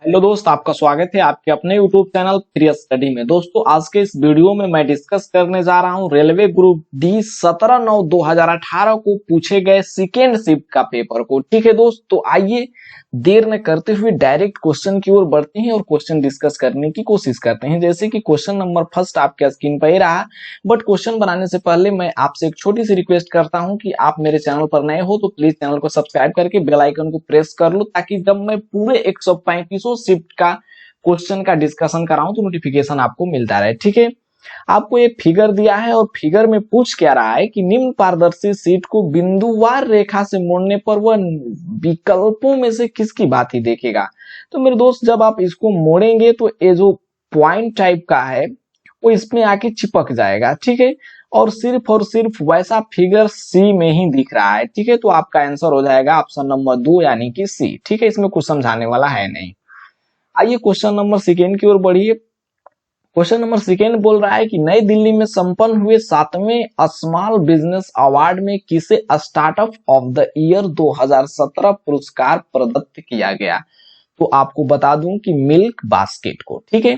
Hello दोस्त, आपका स्वागत है आपके अपने यूट्यूब चैनल प्रिय स्टडी में। दोस्तों, आज के इस वीडियो में मैं डिस्कस करने जा रहा हूं रेलवे ग्रुप डी 17/9/2018 को पूछे गए सेकेंड शिफ्ट का पेपर को। ठीक है दोस्त, तो आइए देर न करते हुए डायरेक्ट क्वेश्चन की ओर बढ़ते हैं और क्वेश्चन डिस्कस करने की कोशिश करते हैं। जैसे कि क्वेश्चन नंबर फर्स्ट आपके स्क्रीन पर ही रहा, बट क्वेश्चन बनाने से पहले मैं आपसे एक छोटी सी रिक्वेस्ट करता हूं कि आप मेरे चैनल पर नए हो तो प्लीज चैनल को सब्सक्राइब करके बेल आइकन को प्रेस कर लो, ताकि जब मैं पूरे 135 शिफ्ट का क्वेश्चन का डिस्कशन कराऊं तो नोटिफिकेशन आपको मिलता रहे। ठीक है, आपको ये फिगर दिया है और फिगर में पूछ क्या रहा है कि निम्न पारदर्शी शीट को बिंदुवार रेखा से मोड़ने पर वह विकल्पों में से किसकी बात ही देखेगा। तो मेरे दोस्त, जब आप इसको मोड़ेंगे तो ये जो पॉइंट टाइप का है वो इसमें आके चिपक जाएगा। ठीक है, और सिर्फ वैसा फिगर सी में ही दिख रहा है। ठीक है, तो आपका आंसर हो जाएगा ऑप्शन नंबर 2 यानी कि सी। ठीक है, इसमें कुछ समझाने वाला है नहीं। आइए क्वेश्चन नंबर सेकेंड की ओर बढ़िए। क्वेश्चन नंबर सेकेंड बोल रहा है कि नई दिल्ली में संपन्न हुए 7वें स्मॉल बिजनेस अवार्ड में किसे स्टार्टअप ऑफ द ईयर 2017 पुरस्कार प्रदत्त किया गया। तो आपको बता दूं कि मिल्क बास्केट को। ठीक है,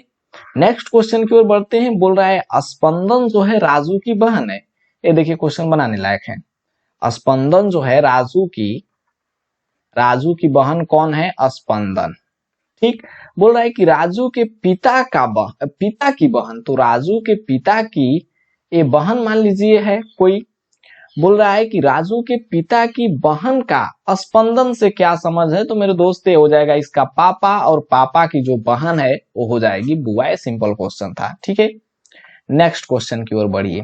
नेक्स्ट क्वेश्चन की ओर बढ़ते हैं। बोल रहा है स्पंदन जो है राजू की बहन है। ये देखिए क्वेश्चन बनाने लायक है। स्पंदन जो है राजू की बहन कौन है? स्पंदन। ठीक, बोल रहा है कि राजू के पिता की बहन, तो राजू के पिता की ये बहन मान लीजिए है कोई। बोल रहा है कि राजू के पिता की बहन का स्पंदन से क्या समझ है। तो मेरे दोस्त ये हो जाएगा इसका पापा, और पापा की जो बहन है वो हो जाएगी बुआ। सिंपल क्वेश्चन था। ठीक है, नेक्स्ट क्वेश्चन की ओर बढ़िए।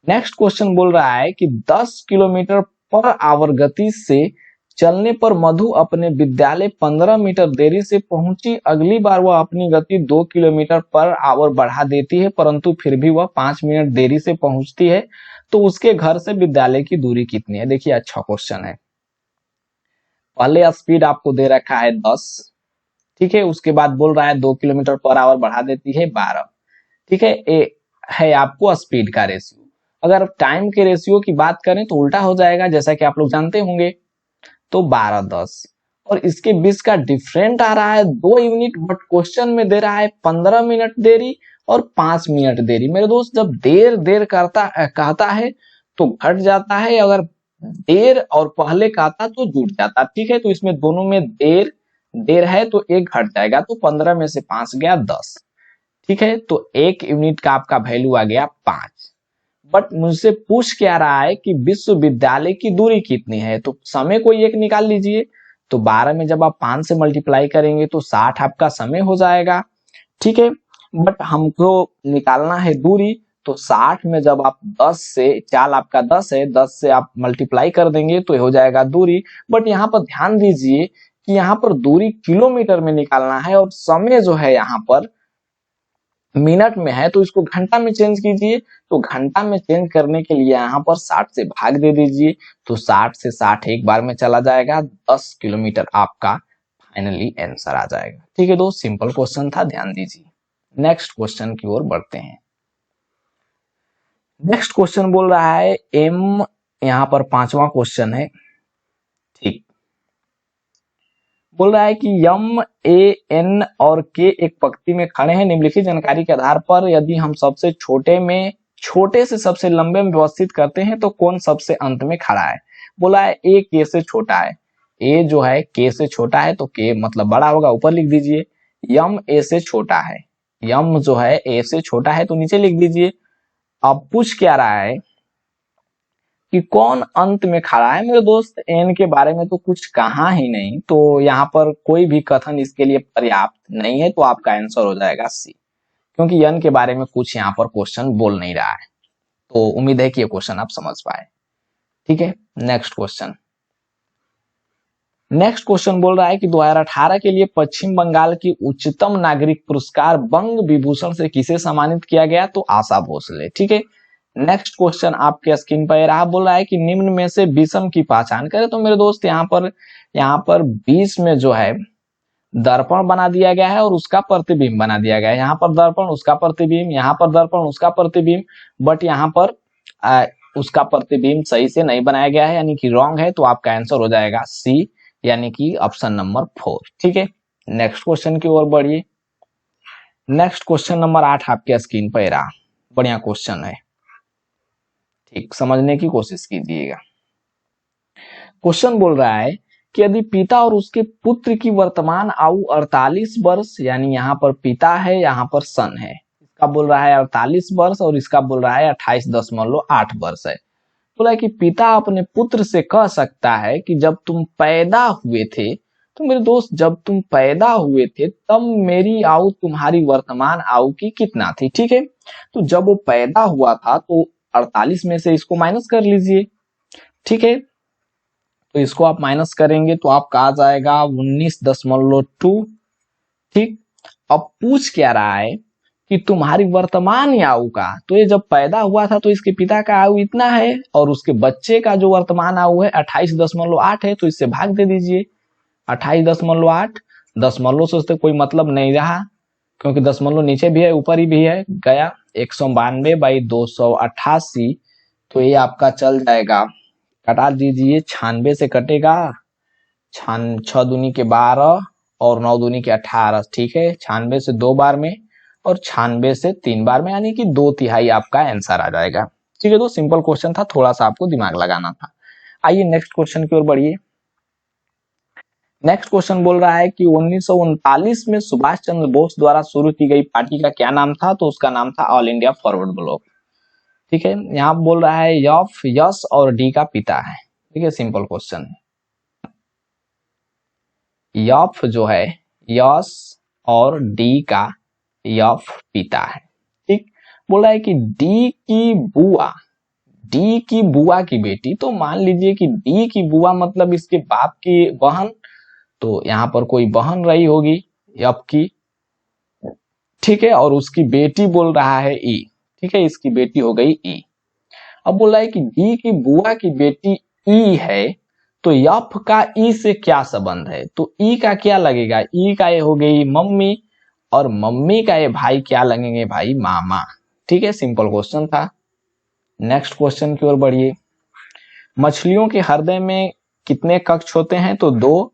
नेक्स्ट क्वेश्चन बोल रहा है कि 10 किलोमीटर पर आवर गति से चलने पर मधु अपने विद्यालय 15 मीटर देरी से पहुंची। अगली बार वह अपनी गति 2 किलोमीटर पर आवर बढ़ा देती है, परंतु फिर भी वह 5 मिनट देरी से पहुंचती है। तो उसके घर से विद्यालय की दूरी कितनी है? देखिए अच्छा क्वेश्चन है। पहले स्पीड आपको दे रखा है 10। ठीक है, उसके बाद बोल रहा है 2 किलोमीटर पर आवर बढ़ा देती है 12। ठीक है, ये है आपको स्पीड का रेशियो। अगर टाइम के रेशियो की बात करें तो उल्टा हो जाएगा, जैसा कि आप लोग जानते होंगे। तो 12-10 और इसके बीच का डिफरेंट आ रहा है 2 यूनिट, बट क्वेश्चन में दे रहा है 15 मिनट देरी और 5 मिनट देरी। मेरे दोस्त, जब देर कहता है तो घट जाता है, अगर देर और पहले कहता तो जुड़ जाता। ठीक है, तो इसमें दोनों में देर है तो एक घट जाएगा, तो 15 में से 5 गया 10। ठीक है, तो 1 यूनिट का आपका वैल्यू आ गया 5। बट मुझसे पूछ क्या रहा है कि विश्वविद्यालय की दूरी कितनी है। तो समय कोई एक निकाल लीजिए। तो 12 में जब आप 5 से मल्टीप्लाई करेंगे तो 60 आपका समय हो जाएगा। ठीक है, बट हमको निकालना है दूरी। तो 60 में जब आप 10 से, चाल आपका 10 है, 10 से आप मल्टीप्लाई कर देंगे तो हो जाएगा दूरी। बट यहाँ पर ध्यान दीजिए कि यहाँ पर दूरी किलोमीटर में निकालना है और समय जो है यहाँ पर मिनट में है, तो इसको घंटा में चेंज कीजिए। तो घंटा में चेंज करने के लिए यहाँ पर 60 से भाग दे दीजिए। तो 60 से 60 एक बार में चला जाएगा, 10 किलोमीटर आपका फाइनली आंसर आ जाएगा। ठीक है दोस्त, सिंपल क्वेश्चन था, ध्यान दीजिए। नेक्स्ट क्वेश्चन की ओर बढ़ते हैं। नेक्स्ट क्वेश्चन बोल रहा है एम, यहाँ पर 5वां क्वेश्चन है। ठीक, बोल रहा है कि यम, ए, एन और के एक पंक्ति में खड़े हैं। निम्नलिखित जानकारी के आधार पर यदि हम सबसे छोटे से सबसे लंबे में व्यवस्थित करते हैं तो कौन सबसे अंत में खड़ा है। बोला है ए के से छोटा है। ए जो है के से छोटा है, तो के मतलब बड़ा होगा, ऊपर लिख दीजिए। यम ए से छोटा है, यम जो है ए से छोटा है, तो नीचे लिख दीजिए। अब पूछ क्या रहा है कि कौन अंत में खड़ा है। मेरे दोस्त, एन के बारे में तो कुछ कहा ही नहीं, तो यहाँ पर कोई भी कथन इसके लिए पर्याप्त नहीं है, तो आपका आंसर हो जाएगा सी, क्योंकि एन के बारे में कुछ यहाँ पर क्वेश्चन बोल नहीं रहा है। तो उम्मीद है कि ये क्वेश्चन आप समझ पाए। ठीक है, नेक्स्ट क्वेश्चन। नेक्स्ट क्वेश्चन बोल रहा है कि 2018 के लिए पश्चिम बंगाल की उच्चतम नागरिक पुरस्कार बंग विभूषण से किसे सम्मानित किया गया। तो आशा भोसले। ठीक है, नेक्स्ट क्वेश्चन आपके स्क्रीन पर रहा। बोल रहा है कि निम्न में से विषम की पहचान करें। तो मेरे दोस्त, यहाँ पर 20 में जो है दर्पण बना दिया गया है और उसका प्रतिबिंब बना दिया गया है। यहाँ पर दर्पण, उसका प्रतिबिंब, यहाँ पर दर्पण, उसका प्रतिबिंब, बट यहाँ पर उसका प्रतिबिंब सही से नहीं बनाया गया है, यानी कि रॉन्ग है। तो आपका आंसर हो जाएगा सी, यानी कि ऑप्शन नंबर 4। ठीक है, नेक्स्ट क्वेश्चन की ओर बढ़िए। नेक्स्ट क्वेश्चन नंबर 8 आपके स्क्रीन पर रहा। बढ़िया क्वेश्चन है, ठीक समझने की कोशिश कीजिएगा। क्वेश्चन बोल रहा है कि यदि पिता और उसके पुत्र की वर्तमान आयु 48 वर्ष, यानी यहाँ पर पिता है, यहाँ पर सन है, इसका बोल रहा है 48 वर्ष और इसका बोल रहा है 28.8 वर्ष है। बोला कि पिता अपने पुत्र से कह सकता है कि जब तुम पैदा हुए थे, तो मेरे दोस्त जब तुम पैदा हुए थे तब मेरी आयु तुम्हारी वर्तमान आयु की कितना थी। ठीक है, तो जब वो पैदा हुआ था तो 48 में से इसको माइनस कर लीजिए। ठीक है, तो इसको आप माइनस करेंगे तो आपका आ जाएगा 19.2। ठीक, अब पूछ क्या रहा है कि तुम्हारी वर्तमान आयु का, तो ये जब पैदा हुआ था तो इसके पिता का आयु इतना है और उसके बच्चे का जो वर्तमान आयु है 28.8 है, तो इससे भाग दे दीजिए। 28.8 दशमलव से उससे कोई मतलब नहीं रहा, क्योंकि दशमलव नीचे भी है ऊपर ही भी है, गया 192/288, तो ये आपका चल जाएगा, कटा दीजिए, 96 से कटेगा, 6 दूनी के 12 और 9 दूनी के 18। ठीक है, 96 से 2 बार में और 96 से 3 बार में, यानी कि 2/3 आपका आंसर आ जाएगा। ठीक है, तो सिंपल क्वेश्चन था, थोड़ा सा आपको दिमाग लगाना था। आइए नेक्स्ट क्वेश्चन की ओर बढ़िए। नेक्स्ट क्वेश्चन बोल रहा है कि 1939 में सुभाष चंद्र बोस द्वारा शुरू की गई पार्टी का क्या नाम था, तो उसका नाम था ऑल इंडिया फॉरवर्ड ब्लॉक। ठीक है, यहाँ बोल रहा है यफ यश और डी का पिता है। ठीक है, सिंपल क्वेश्चन है। यफ जो है यश और डी का यफ पिता है। ठीक, बोल रहा है कि डी की बुआ की बेटी, तो मान लीजिए कि डी की बुआ मतलब इसके बाप की बहन, तो यहाँ पर कोई बहन रही होगी यफ की। ठीक है, और उसकी बेटी बोल रहा है ई। ठीक है, इसकी बेटी हो गई ई। अब बोल रहा है कि डी की बुआ की बेटी ई है, तो यफ का ई से क्या संबंध है, तो ई का क्या लगेगा, ई का ये हो गई मम्मी और मम्मी का ये भाई क्या लगेंगे भाई, मामा। ठीक है, सिंपल क्वेश्चन था। नेक्स्ट क्वेश्चन की ओर बढ़िए। मछलियों के हृदय में कितने कक्ष होते हैं, तो 2।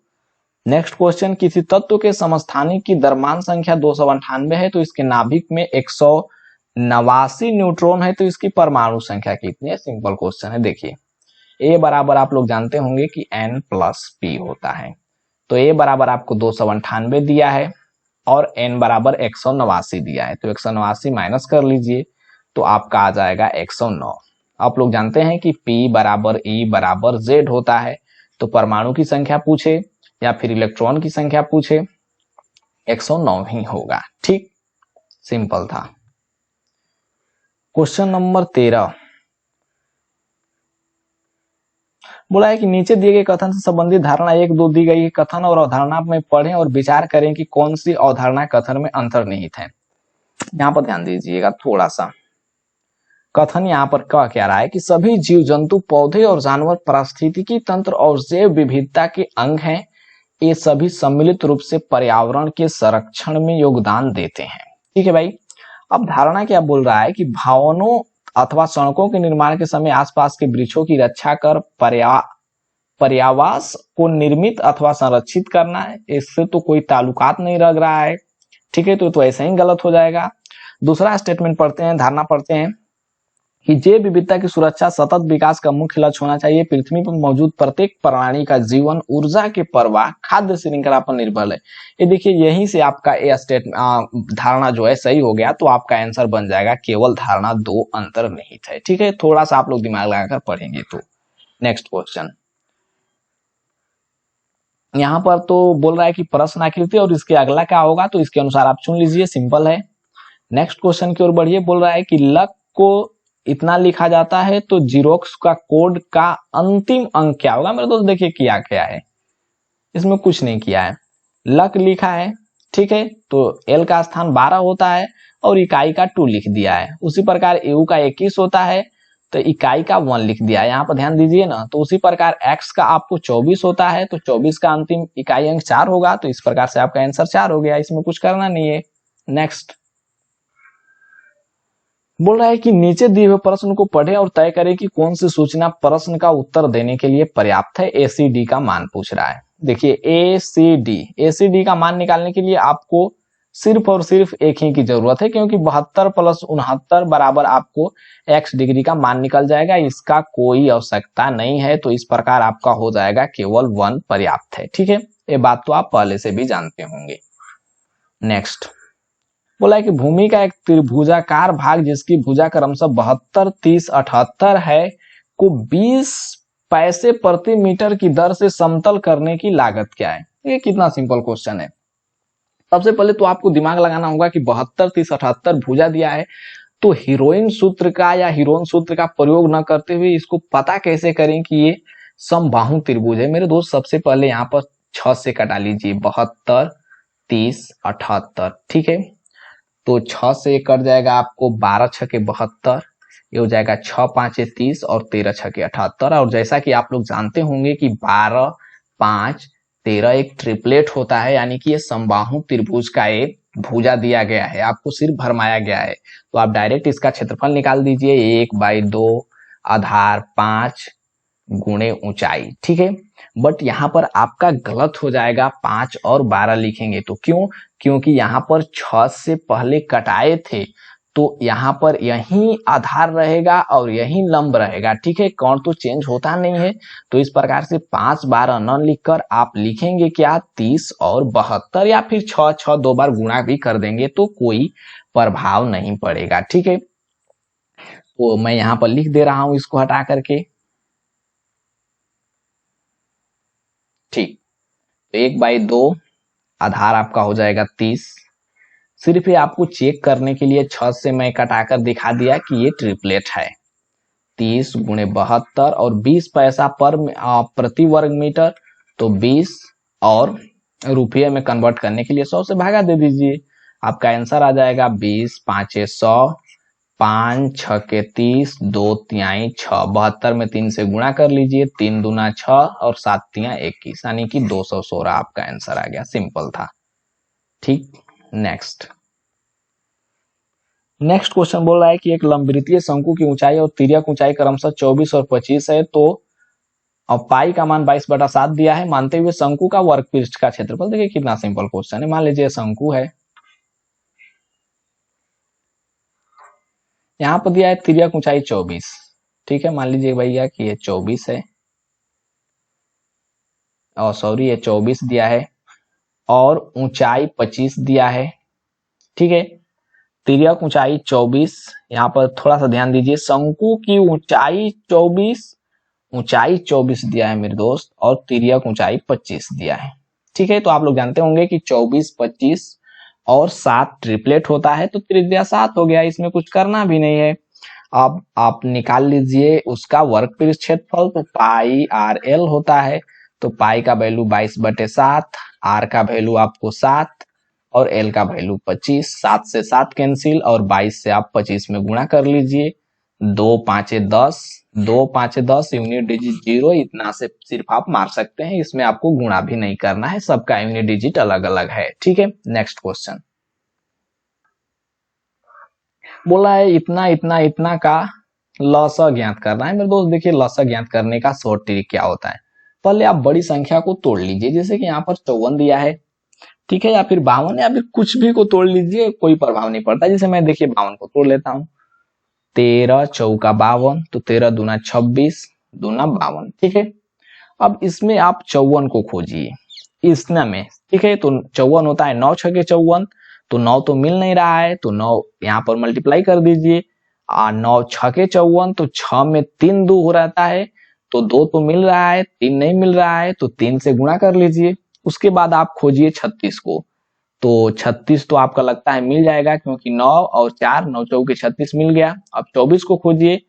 नेक्स्ट क्वेश्चन, किसी तत्व के समस्थानिक की द्रव्यमान संख्या 298 है, तो इसके नाभिक में 189 न्यूट्रॉन है, तो इसकी परमाणु संख्या कितनी है। सिंपल क्वेश्चन है। देखिए ए बराबर आप लोग जानते होंगे कि n+p होता है, तो ए बराबर आपको 298 दिया है और n बराबर 189 दिया है, तो 189 माइनस कर लीजिए तो आपका आ जाएगा 109। आप लोग जानते हैं कि p बराबर e बराबर z होता है, तो परमाणु की संख्या पूछे या फिर इलेक्ट्रॉन की संख्या पूछे 109 ही होगा। ठीक, सिंपल था। क्वेश्चन नंबर 13 बोला है कि नीचे दिए गए कथन से संबंधित धारणा 1, 2 दी गई है। कथन और अवधारणा में पढ़ें और विचार करें कि कौन सी अवधारणा कथन में अंतर्निहित है। यहाँ पर ध्यान दीजिएगा थोड़ा सा। कथन यहाँ पर कह रहा है कि सभी जीव जंतु, पौधे और जानवर पारिस्थितिकी तंत्र और जैव विविधता के अंग हैं। ये सभी सम्मिलित रूप से पर्यावरण के संरक्षण में योगदान देते हैं। ठीक है भाई, अब धारणा क्या बोल रहा है कि भवनों अथवा सड़कों के निर्माण के समय आसपास के वृक्षों की रक्षा कर पर्यावास को निर्मित अथवा संरक्षित करना है। इससे तो कोई ताल्लुकात नहीं लग रहा है। ठीक है, तो ऐसा ही गलत हो जाएगा। दूसरा स्टेटमेंट पढ़ते हैं, धारणा पढ़ते हैं कि जैव विविधता की सुरक्षा सतत विकास का मुख्य लक्ष्य होना चाहिए। पृथ्वी पर मौजूद प्रत्येक प्राणी का जीवन ऊर्जा के प्रवाह खाद्य श्रृंखला पर निर्भर है। ये देखिए, यहीं से आपका ये धारणा जो है सही हो गया, तो आपका आंसर बन जाएगा केवल धारणा 2 अंतर्निहित है। ठीक है, थोड़ा सा आप लोग दिमाग लगाकर पढ़ेंगे तो। नेक्स्ट क्वेश्चन, यहाँ पर तो बोल रहा है कि प्रश्न आकृति और इसके अगला क्या होगा, तो इसके अनुसार आप चुन लीजिए, सिंपल है। नेक्स्ट क्वेश्चन की ओर बढ़िए। बोल रहा है कि लक को इतना लिखा जाता है, तो जीरोक्स का कोड का अंतिम अंक क्या होगा। मेरे दोस्त देखिए किया क्या है, इसमें कुछ नहीं किया है, लक लिखा है। ठीक है, तो एल का स्थान 12 होता है और इकाई का 2 लिख दिया है। उसी प्रकार यू का 21 होता है, तो इकाई का 1 लिख दिया है। यहाँ पर ध्यान दीजिए ना, तो उसी प्रकार एक्स का आपको 24 होता है, तो 24 का अंतिम इकाई अंक 4 होगा, तो इस प्रकार से आपका आंसर 4 हो गया। इसमें कुछ करना नहीं है। नेक्स्ट बोल रहा है कि नीचे दिए हुए प्रश्न को पढ़े और तय करें कि कौन सी सूचना प्रश्न का उत्तर देने के लिए पर्याप्त है। ACD का मान पूछ रहा है। देखिए ए सी डी का मान निकालने के लिए आपको सिर्फ और सिर्फ एक ही की जरूरत है, क्योंकि 72 प्लस 69 बराबर आपको x डिग्री का मान निकल जाएगा। इसका कोई आवश्यकता नहीं है, तो इस प्रकार आपका हो जाएगा केवल 1 पर्याप्त है। ठीक है, ये बात तो आप पहले से भी जानते होंगे। नेक्स्ट बोला है कि भूमि का एक त्रिभुजाकार भाग जिसकी भुजा क्रमशः 72, 30, 78 है को 20 पैसे प्रति मीटर की दर से समतल करने की लागत क्या है। ये कितना सिंपल क्वेश्चन है। सबसे पहले तो आपको दिमाग लगाना होगा कि 72, 30, 78 भुजा दिया है, तो हीरोइन सूत्र का या हीरोइन सूत्र का प्रयोग न करते हुए इसको पता कैसे करें कि ये समबाहु त्रिभुज है। मेरे दोस्त सबसे पहले यहाँ पर 6 से कटा लीजिए, 72, 30, 78। ठीक है, तो 6 से कट जाएगा आपको 12 छके 72, ये हो जाएगा 6 5 30 और 13 छके 78। और जैसा कि आप लोग जानते होंगे कि 12, 5, 13 एक ट्रिपलेट होता है, यानी कि ये समबाहु त्रिभुज का एक भुजा दिया गया है, आपको सिर्फ भरमाया गया है। तो आप डायरेक्ट इसका क्षेत्रफल निकाल दीजिए, 1/2 आधार 5 गुणे ऊंचाई। ठीक है, बट यहाँ पर आपका गलत हो जाएगा, 5 और 12 लिखेंगे तो क्यों? क्योंकि यहाँ पर 6 से पहले कटाए थे, तो यहाँ पर यही आधार रहेगा और यही लंब रहेगा। ठीक है, कोण तो चेंज होता नहीं है, तो इस प्रकार से 5 12 न लिखकर आप लिखेंगे क्या, 30 और 72, या फिर 6 6 2 बार गुणा भी कर देंगे तो कोई प्रभाव नहीं पड़ेगा। ठीक है, तो मैं यहाँ पर लिख दे रहा हूं इसको हटा करके। ठीक, 1/2 आधार आपका हो जाएगा 30। सिर्फ ये आपको चेक करने के लिए 6 से मैं कटाकर दिखा दिया कि ये ट्रिपलेट है। 30 गुणे 72 और 20 पैसा प्रति वर्ग मीटर, तो 20 और रुपये में कन्वर्ट करने के लिए 100 से भागा दे दीजिए, आपका आंसर आ जाएगा 20 5 100, 5 6 30, 2 तिहाई 6, 72 में 3 से गुणा कर लीजिए, 3 दूना 6 और 7 तिहाई 21, यानी कि 216 आपका आंसर आ गया। सिंपल था। ठीक, नेक्स्ट क्वेश्चन बोल रहा है कि एक लंबवृत्तीय शंकु की ऊंचाई और तिर्यक ऊंचाई क्रमशः 24 और 25 है, तो अब पाई का मान 22/7 दिया है, मानते हुए शंकु का वर्ग पृष्ठ का क्षेत्रफल। देखिए कितना सिंपल क्वेश्चन है। मान लीजिए शंकु है, यहाँ पर दिया है तिर्यक ऊंचाई 24। ठीक है, मान लीजिए भैया कि ये 24 है, और सॉरी ये 24 दिया है और ऊंचाई 25 दिया है। ठीक है, तिर्यक ऊंचाई 24, यहाँ पर थोड़ा सा ध्यान दीजिए, शंकु की ऊंचाई 24 दिया है मेरे दोस्त, और तिर्यक ऊंचाई 25 दिया है। ठीक है, तो आप लोग जानते होंगे कि 24, 25 और 7 ट्रिपलेट होता है, तो त्रिज्या 7 हो गया, इसमें कुछ करना भी नहीं है। अब आप निकाल लीजिए उसका वर्ग पृष्ठ क्षेत्रफल, तो पाई RL होता है, तो पाई का वैल्यू 22/7, आर का वैल्यू आपको 7 और एल का वैल्यू 25। 7 से 7 कैंसिल और 22 से आप 25 में गुणा कर लीजिए, 2 5 10, 2 5 10, यूनिट डिजिट 0, इतना से सिर्फ आप मार सकते हैं, इसमें आपको गुणा भी नहीं करना है, सबका यूनिट डिजिट अलग अलग है। ठीक है, नेक्स्ट क्वेश्चन बोला है इतना इतना इतना का लसा ज्ञात करना है। मेरे दोस्त देखिए, लसा ज्ञात करने का शॉर्ट ट्रिक क्या होता है, पहले आप बड़ी संख्या को तोड़ लीजिए, जैसे कि यहाँ पर 54 दिया है, ठीक है, या फिर 52, या फिर कुछ भी को तोड़ लीजिए, कोई प्रभाव नहीं पड़ता। जैसे मैं देखिए 52 को तोड़ लेता हूँ, 13 चौका 52, तो 13 दूना 26 दूना 52। ठीक है, अब इसमें आप 54 को खोजिए इसमें में। ठीक है, तो 54 होता है 9 छके 54, तो 9 तो मिल नहीं रहा है, तो 9 यहाँ पर मल्टीप्लाई कर दीजिए, 9 छके 54, तो 6 में 3 2 हो रहता है, तो 2 तो मिल रहा है, 3 नहीं मिल रहा है, तो 3 से गुणा कर लीजिए। उसके बाद आप खोजिए 36 को, तो 36 तो आपका लगता है मिल जाएगा, क्योंकि 9 और 4, 9 चौके 36 मिल गया। अब 24 को खोजिए,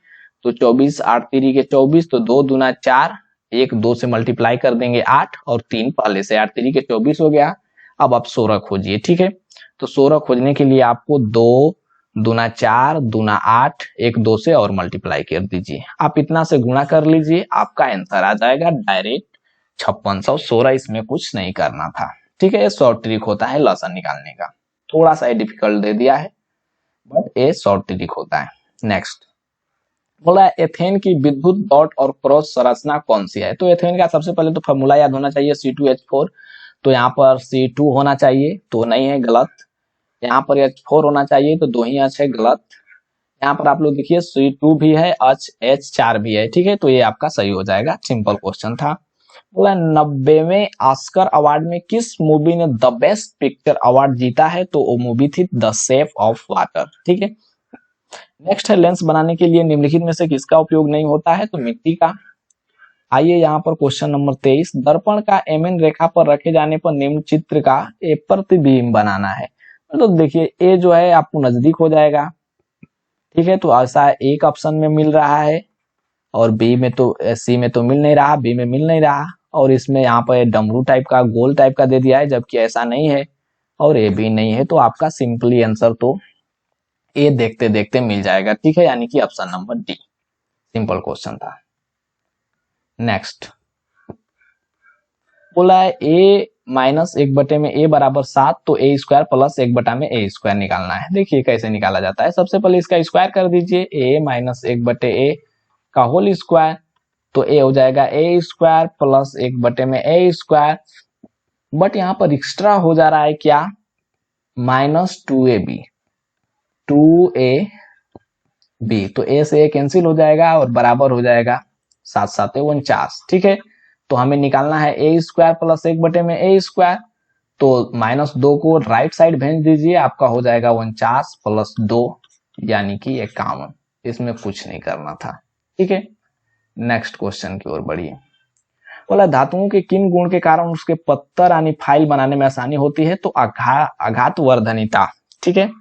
तो 24 8 3 के 24, तो 2 दूना 4, 1 2 से मल्टीप्लाई कर देंगे 8, और 3 पहले से 8 3 के 24 हो गया। अब आप 16 खोजिए। ठीक है, तो 16 खोजने के लिए आपको 2 दूना 4 दूना 8, 1 2 से और मल्टीप्लाई कर दीजिए, आप इतना से गुणा कर लीजिए, आपका आंसर आ जाएगा डायरेक्ट 5616। इसमें कुछ नहीं करना था। ठीक है, ये शॉर्ट ट्रिक होता है लसन निकालने का, थोड़ा सा डिफिकल्ट दे दिया है, बट ये शॉर्ट ट्रिक होता है। नेक्स्ट बोला है एथेन की विद्युत डॉट और क्रॉस संरचना कौन सी है। तो एथेन का सबसे पहले तो फॉर्मूला याद होना चाहिए C2H4, तो यहाँ पर C2 होना चाहिए, तो नहीं है, गलत। यहाँ पर H4 होना चाहिए, तो 2 ही H है, गलत। यहाँ पर आप लोग देखिए C2 भी है, H4 भी है, ठीक है, तो ये आपका सही हो जाएगा। सिंपल क्वेश्चन था। बोला 90वें ऑस्कर अवार्ड में किस मूवी ने द बेस्ट पिक्चर अवार्ड जीता है। तो वो मूवी थी द शेप ऑफ वाटर, ठीक है। नेक्स्ट है लेंस बनाने के लिए निम्नलिखित में से किसका उपयोग नहीं होता है। तो मिट्टी का। आइए यहाँ पर क्वेश्चन नंबर 23, दर्पण का एमएन रेखा पर रखे जाने पर निम्न चित्र का ए प्रतिबिंब बनाना है। तो देखिए ए जो है आपको नजदीक हो जाएगा, ठीक है, तो ऐसा एक ऑप्शन में मिल रहा है, और बी में तो सी में तो मिल नहीं रहा, बी में मिल नहीं रहा, और इसमें यहाँ पर डमरू टाइप का गोल टाइप का दे दिया है, जबकि ऐसा नहीं है, और ए भी नहीं है। तो आपका सिंपली आंसर तो ए देखते देखते मिल जाएगा, ठीक है, यानी कि option number D. Simple question था। नेक्स्ट बोला है ए माइनस 1/में ए बराबर 7, तो ए स्क्वायर प्लस 1/में ए स्क्वायर निकालना है। देखिए कैसे निकाला जाता है। सबसे पहले इसका स्क्वायर कर दीजिए, ए माइनस 1/ए का होल स्क्वायर, तो ए हो जाएगा ए स्क्वायर प्लस 1/में ए स्क्वायर, बट यहाँ पर एक्स्ट्रा हो जा रहा है क्या, माइनस 2ab, 2ab, तो ए से ए कैंसिल हो जाएगा और बराबर हो जाएगा 7 7 49, ठीक है। तो हमें निकालना है ए स्क्वायर प्लस 1/में ए स्क्वायर, तो -2 को राइट साइड भेज दीजिए, आपका हो जाएगा 49 प्लस 2 यानी कि 51। इसमें कुछ नहीं करना था, ठीक है। नेक्स्ट क्वेश्चन की ओर बढ़िए। बोला धातुओं के किन गुण के कारण उसके पत्थर यानी फाइल बनाने में आसानी होती है। तो आघात वर्धनीता, ठीक है।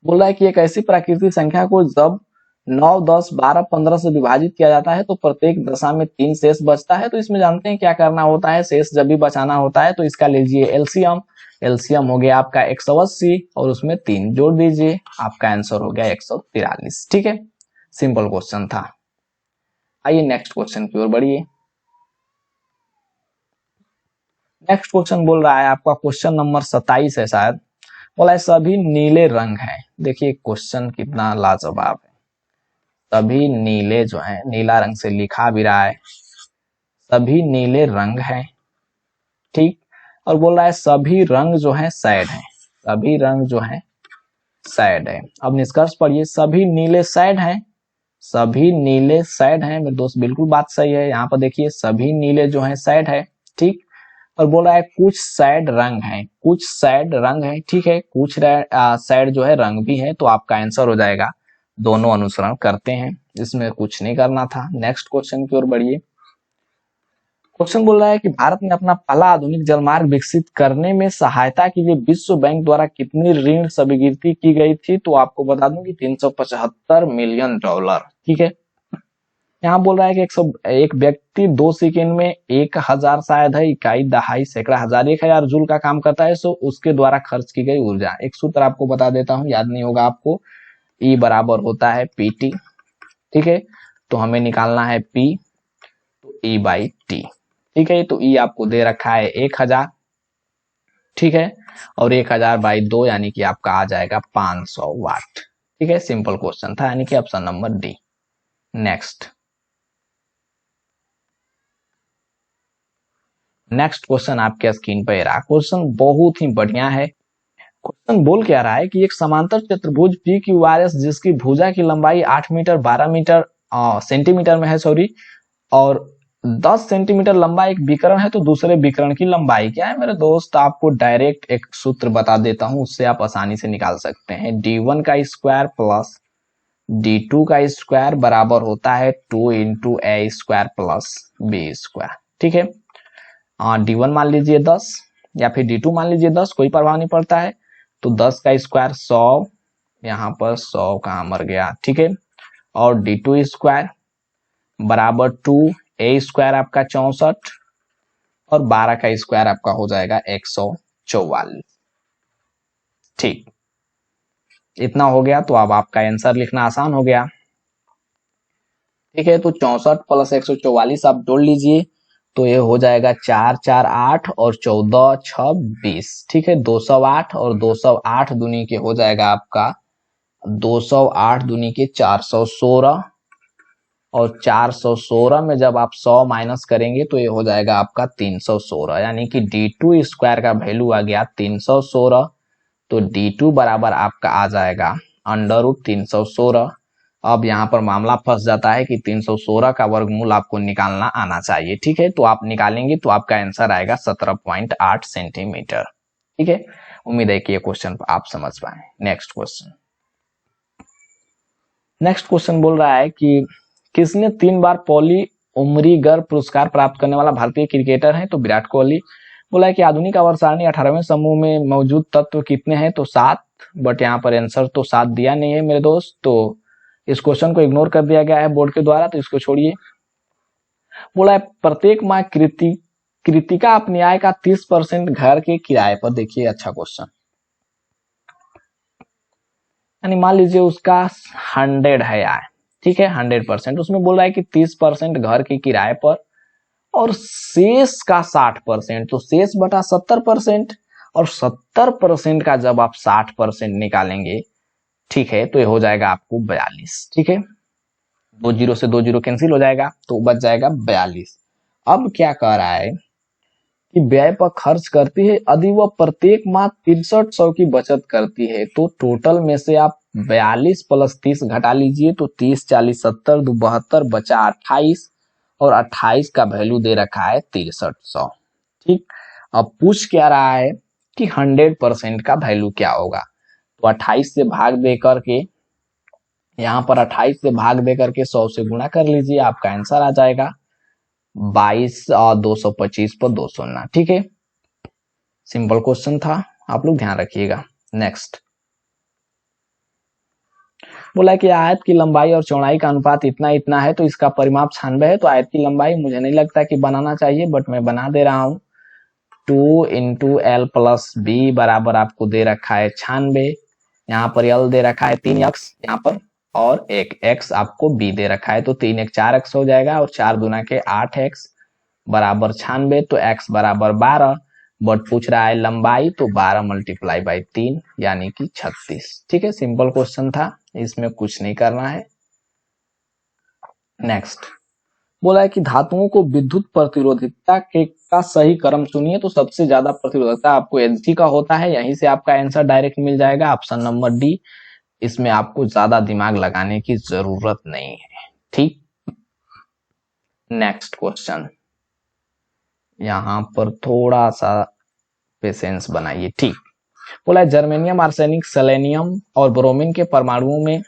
बोल रहा है कि एक ऐसी प्राकृतिक संख्या को जब 9, 10, 12, 15 से विभाजित किया जाता है तो प्रत्येक दशा में 3 शेष बचता है। तो इसमें जानते हैं क्या करना होता है, शेष जब भी बचाना होता है तो इसका लीजिए एलसीएम। एलसीएम हो गया आपका 180 और उसमें 3 जोड़ दीजिए, आपका आंसर हो गया 143, ठीक है। सिंपल क्वेश्चन था। आइए नेक्स्ट क्वेश्चन की ओर बढ़िए। नेक्स्ट क्वेश्चन बोल रहा है आपका क्वेश्चन नंबर 27 है शायद। बोला है सभी नीले रंग हैं। देखिए क्वेश्चन कितना लाजवाब है। सभी नीले जो है, नीला रंग से लिखा भी रहा है, सभी नीले रंग हैं, ठीक। और बोल रहा है सभी रंग जो है सैड है, सभी रंग जो है सैड है। अब निष्कर्ष पढ़िए, सभी नीले सैड हैं, सभी नीले सैड हैं। मेरे दोस्त बिल्कुल बात सही है। यहाँ पर देखिए सभी नीले जो है सैड है, ठीक। और बोल रहा है कुछ सैड रंग है, कुछ सैड रंग है, ठीक है, कुछ सैड जो है रंग भी है। तो आपका आंसर हो जाएगा दोनों अनुसरण करते हैं, इसमें कुछ नहीं करना था। नेक्स्ट क्वेश्चन की ओर बढ़िए। क्वेश्चन बोल रहा है कि भारत में अपना पहला आधुनिक जलमार्ग विकसित करने में सहायता के लिए विश्व बैंक द्वारा कितनी ऋण स्वीकृति की गई थी। तो आपको बता दूं कि $375 मिलियन, ठीक है। यहाँ बोल रहा है कि एक व्यक्ति 2 सेकेंड में 1000 शायद है, इकाई, दहाई, सैकड़ा, हजार, 1000 जूल का काम करता है। सो उसके द्वारा खर्च की गई ऊर्जा। एक सूत्र आपको बता देता हूँ, याद नहीं होगा आपको, E बराबर होता है PT, ठीक है। तो हमें निकालना है P, तो E/T, ठीक है। तो E आपको दे रखा है 1000, ठीक है, और 1000/2 यानी कि आपका आ जाएगा 500 वाट, ठीक है। सिंपल क्वेश्चन था, यानी कि option number D. Next question आपके स्क्रीन पर रहा। क्वेश्चन बहुत ही बढ़िया है। क्वेश्चन बोल क्या रहा है कि एक समांतर चतुर्भुज PQRS जिसकी भुजा की लंबाई 8 मीटर 12 मीटर सेंटीमीटर में है, सॉरी, और 10 सेंटीमीटर लंबा एक विकर्ण है, तो दूसरे विकर्ण की लंबाई क्या है। मेरे दोस्त आपको डायरेक्ट एक सूत्र बता देता हूं, उससे आप आसानी से निकाल सकते हैं। D1 का स्क्वायर प्लस D2 का स्क्वायर बराबर होता है 2 into A square plus B square, ठीक है। D1 मान लीजिए 10 या फिर D2 मान लीजिए 10, कोई प्रभाव नहीं पड़ता है। तो 10 का स्क्वायर 100, यहाँ पर 100 कहाँ मर गया, ठीक है। और D2 स्क्वायर बराबर 2A स्क्वायर आपका 64 और 12 का स्क्वायर आपका हो जाएगा 144, ठीक। इतना हो गया, तो अब आपका आंसर लिखना आसान हो गया, ठीक है। तो 64 प्लस 144 आप जोड़ लीजिए, तो ये हो जाएगा 4 4 8 और 14 6 20, ठीक है। 208 और 208 दूनी के हो जाएगा आपका 208 दूनी के 416, और 416 में जब आप 100 माइनस करेंगे तो ये हो जाएगा आपका 316, यानी कि d2 स्क्वायर का वैल्यू आ गया 316। तो d2 बराबर आपका आ जाएगा √316। अब यहाँ पर मामला फंस जाता है कि 316 का वर्गमूल आपको निकालना आना चाहिए, ठीक है। तो आप निकालेंगे तो आपका आंसर आएगा 17.8 सेंटीमीटर, ठीक है। उम्मीद है कि ये क्वेश्चन आप समझ पाए। नेक्स्ट क्वेश्चन बोल रहा है कि किसने 3 बार पॉली उमरीगर पुरस्कार प्राप्त करने वाला भारतीय क्रिकेटर है? तो विराट कोहली। बोला है कि आधुनिक आवर्त सारणी 18वें समूह में मौजूद तत्व कितने हैं? तो 7, बट यहाँ पर आंसर तो 7 दिया नहीं है मेरे दोस्त, तो इस क्वेश्चन को इग्नोर कर दिया गया है बोर्ड के द्वारा, तो इसको छोड़िए। बोला है प्रत्येक माह कृतिका अपनी आय का 30% घर के किराए पर। देखिए अच्छा क्वेश्चन, यानी मान लीजिए उसका 100 है आय, ठीक है, 100%, उसमें बोल रहा है कि 30% घर के किराए पर और शेष का 60%, तो शेष बटा 70%, और 70% का जब आप 60% निकालेंगे, ठीक है, तो ये हो जाएगा आपको 42, ठीक है। 2 जीरो से 2 जीरो कैंसिल हो जाएगा तो बच जाएगा 42। अब क्या कह रहा है कि व्यय पर खर्च करती है यदि वह प्रत्येक माह 6300 की बचत करती है, तो टोटल में से आप 42 प्लस 30 घटा लीजिए, तो 30 40 70 2 72 बचा 28, और 28 का वैल्यू दे रखा है 6300, ठीक। अब पूछ क्या रहा है कि 100% का वैल्यू क्या होगा? तो 28 से भाग दे करके, यहाँ पर 28 से भाग दे करके 100 से गुणा कर लीजिए, आपका आंसर आ जाएगा 22 और 225 पर 2 सुनना, ठीक है। सिंपल क्वेश्चन था, आप लोग ध्यान रखिएगा। नेक्स्ट बोला कि आयत की लंबाई और चौड़ाई का अनुपात इतना इतना है, तो इसका परिमाप 96 है। तो आयत की लंबाई मुझे नहीं लगता कि बनाना चाहिए, बट मैं बना दे रहा हूं। 2 इंटू एल प्लस बी बराबर आपको दे रखा है 96, यहाँ पर एल दे रखा है 3x यहाँ पर, और एक x आपको b दे रखा है, तो 3 एक 4x हो जाएगा, और 4 दूना के 8x बराबर 96, तो x बराबर 12, बट पूछ रहा है लंबाई, तो 12 मल्टीप्लाई बाई 3 यानी कि 36, ठीक है। सिंपल क्वेश्चन था, इसमें कुछ नहीं करना है। नेक्स्ट बोला है कि धातुओं को विद्युत प्रतिरोधकता के का सही क्रम चुनिए, तो सबसे ज्यादा प्रतिरोधकता आपको Hg का होता है, यहीं से आपका आंसर डायरेक्ट मिल जाएगा, ऑप्शन नंबर डी। इसमें आपको ज्यादा दिमाग लगाने की जरूरत नहीं है, ठीक। नेक्स्ट क्वेश्चन, यहां पर थोड़ा सा पेशेंस बनाइए, ठीक। बोला है जर्मेनियम, आर्सेनिक, सेलेनियम और ब्रोमीन के परमाणुओं में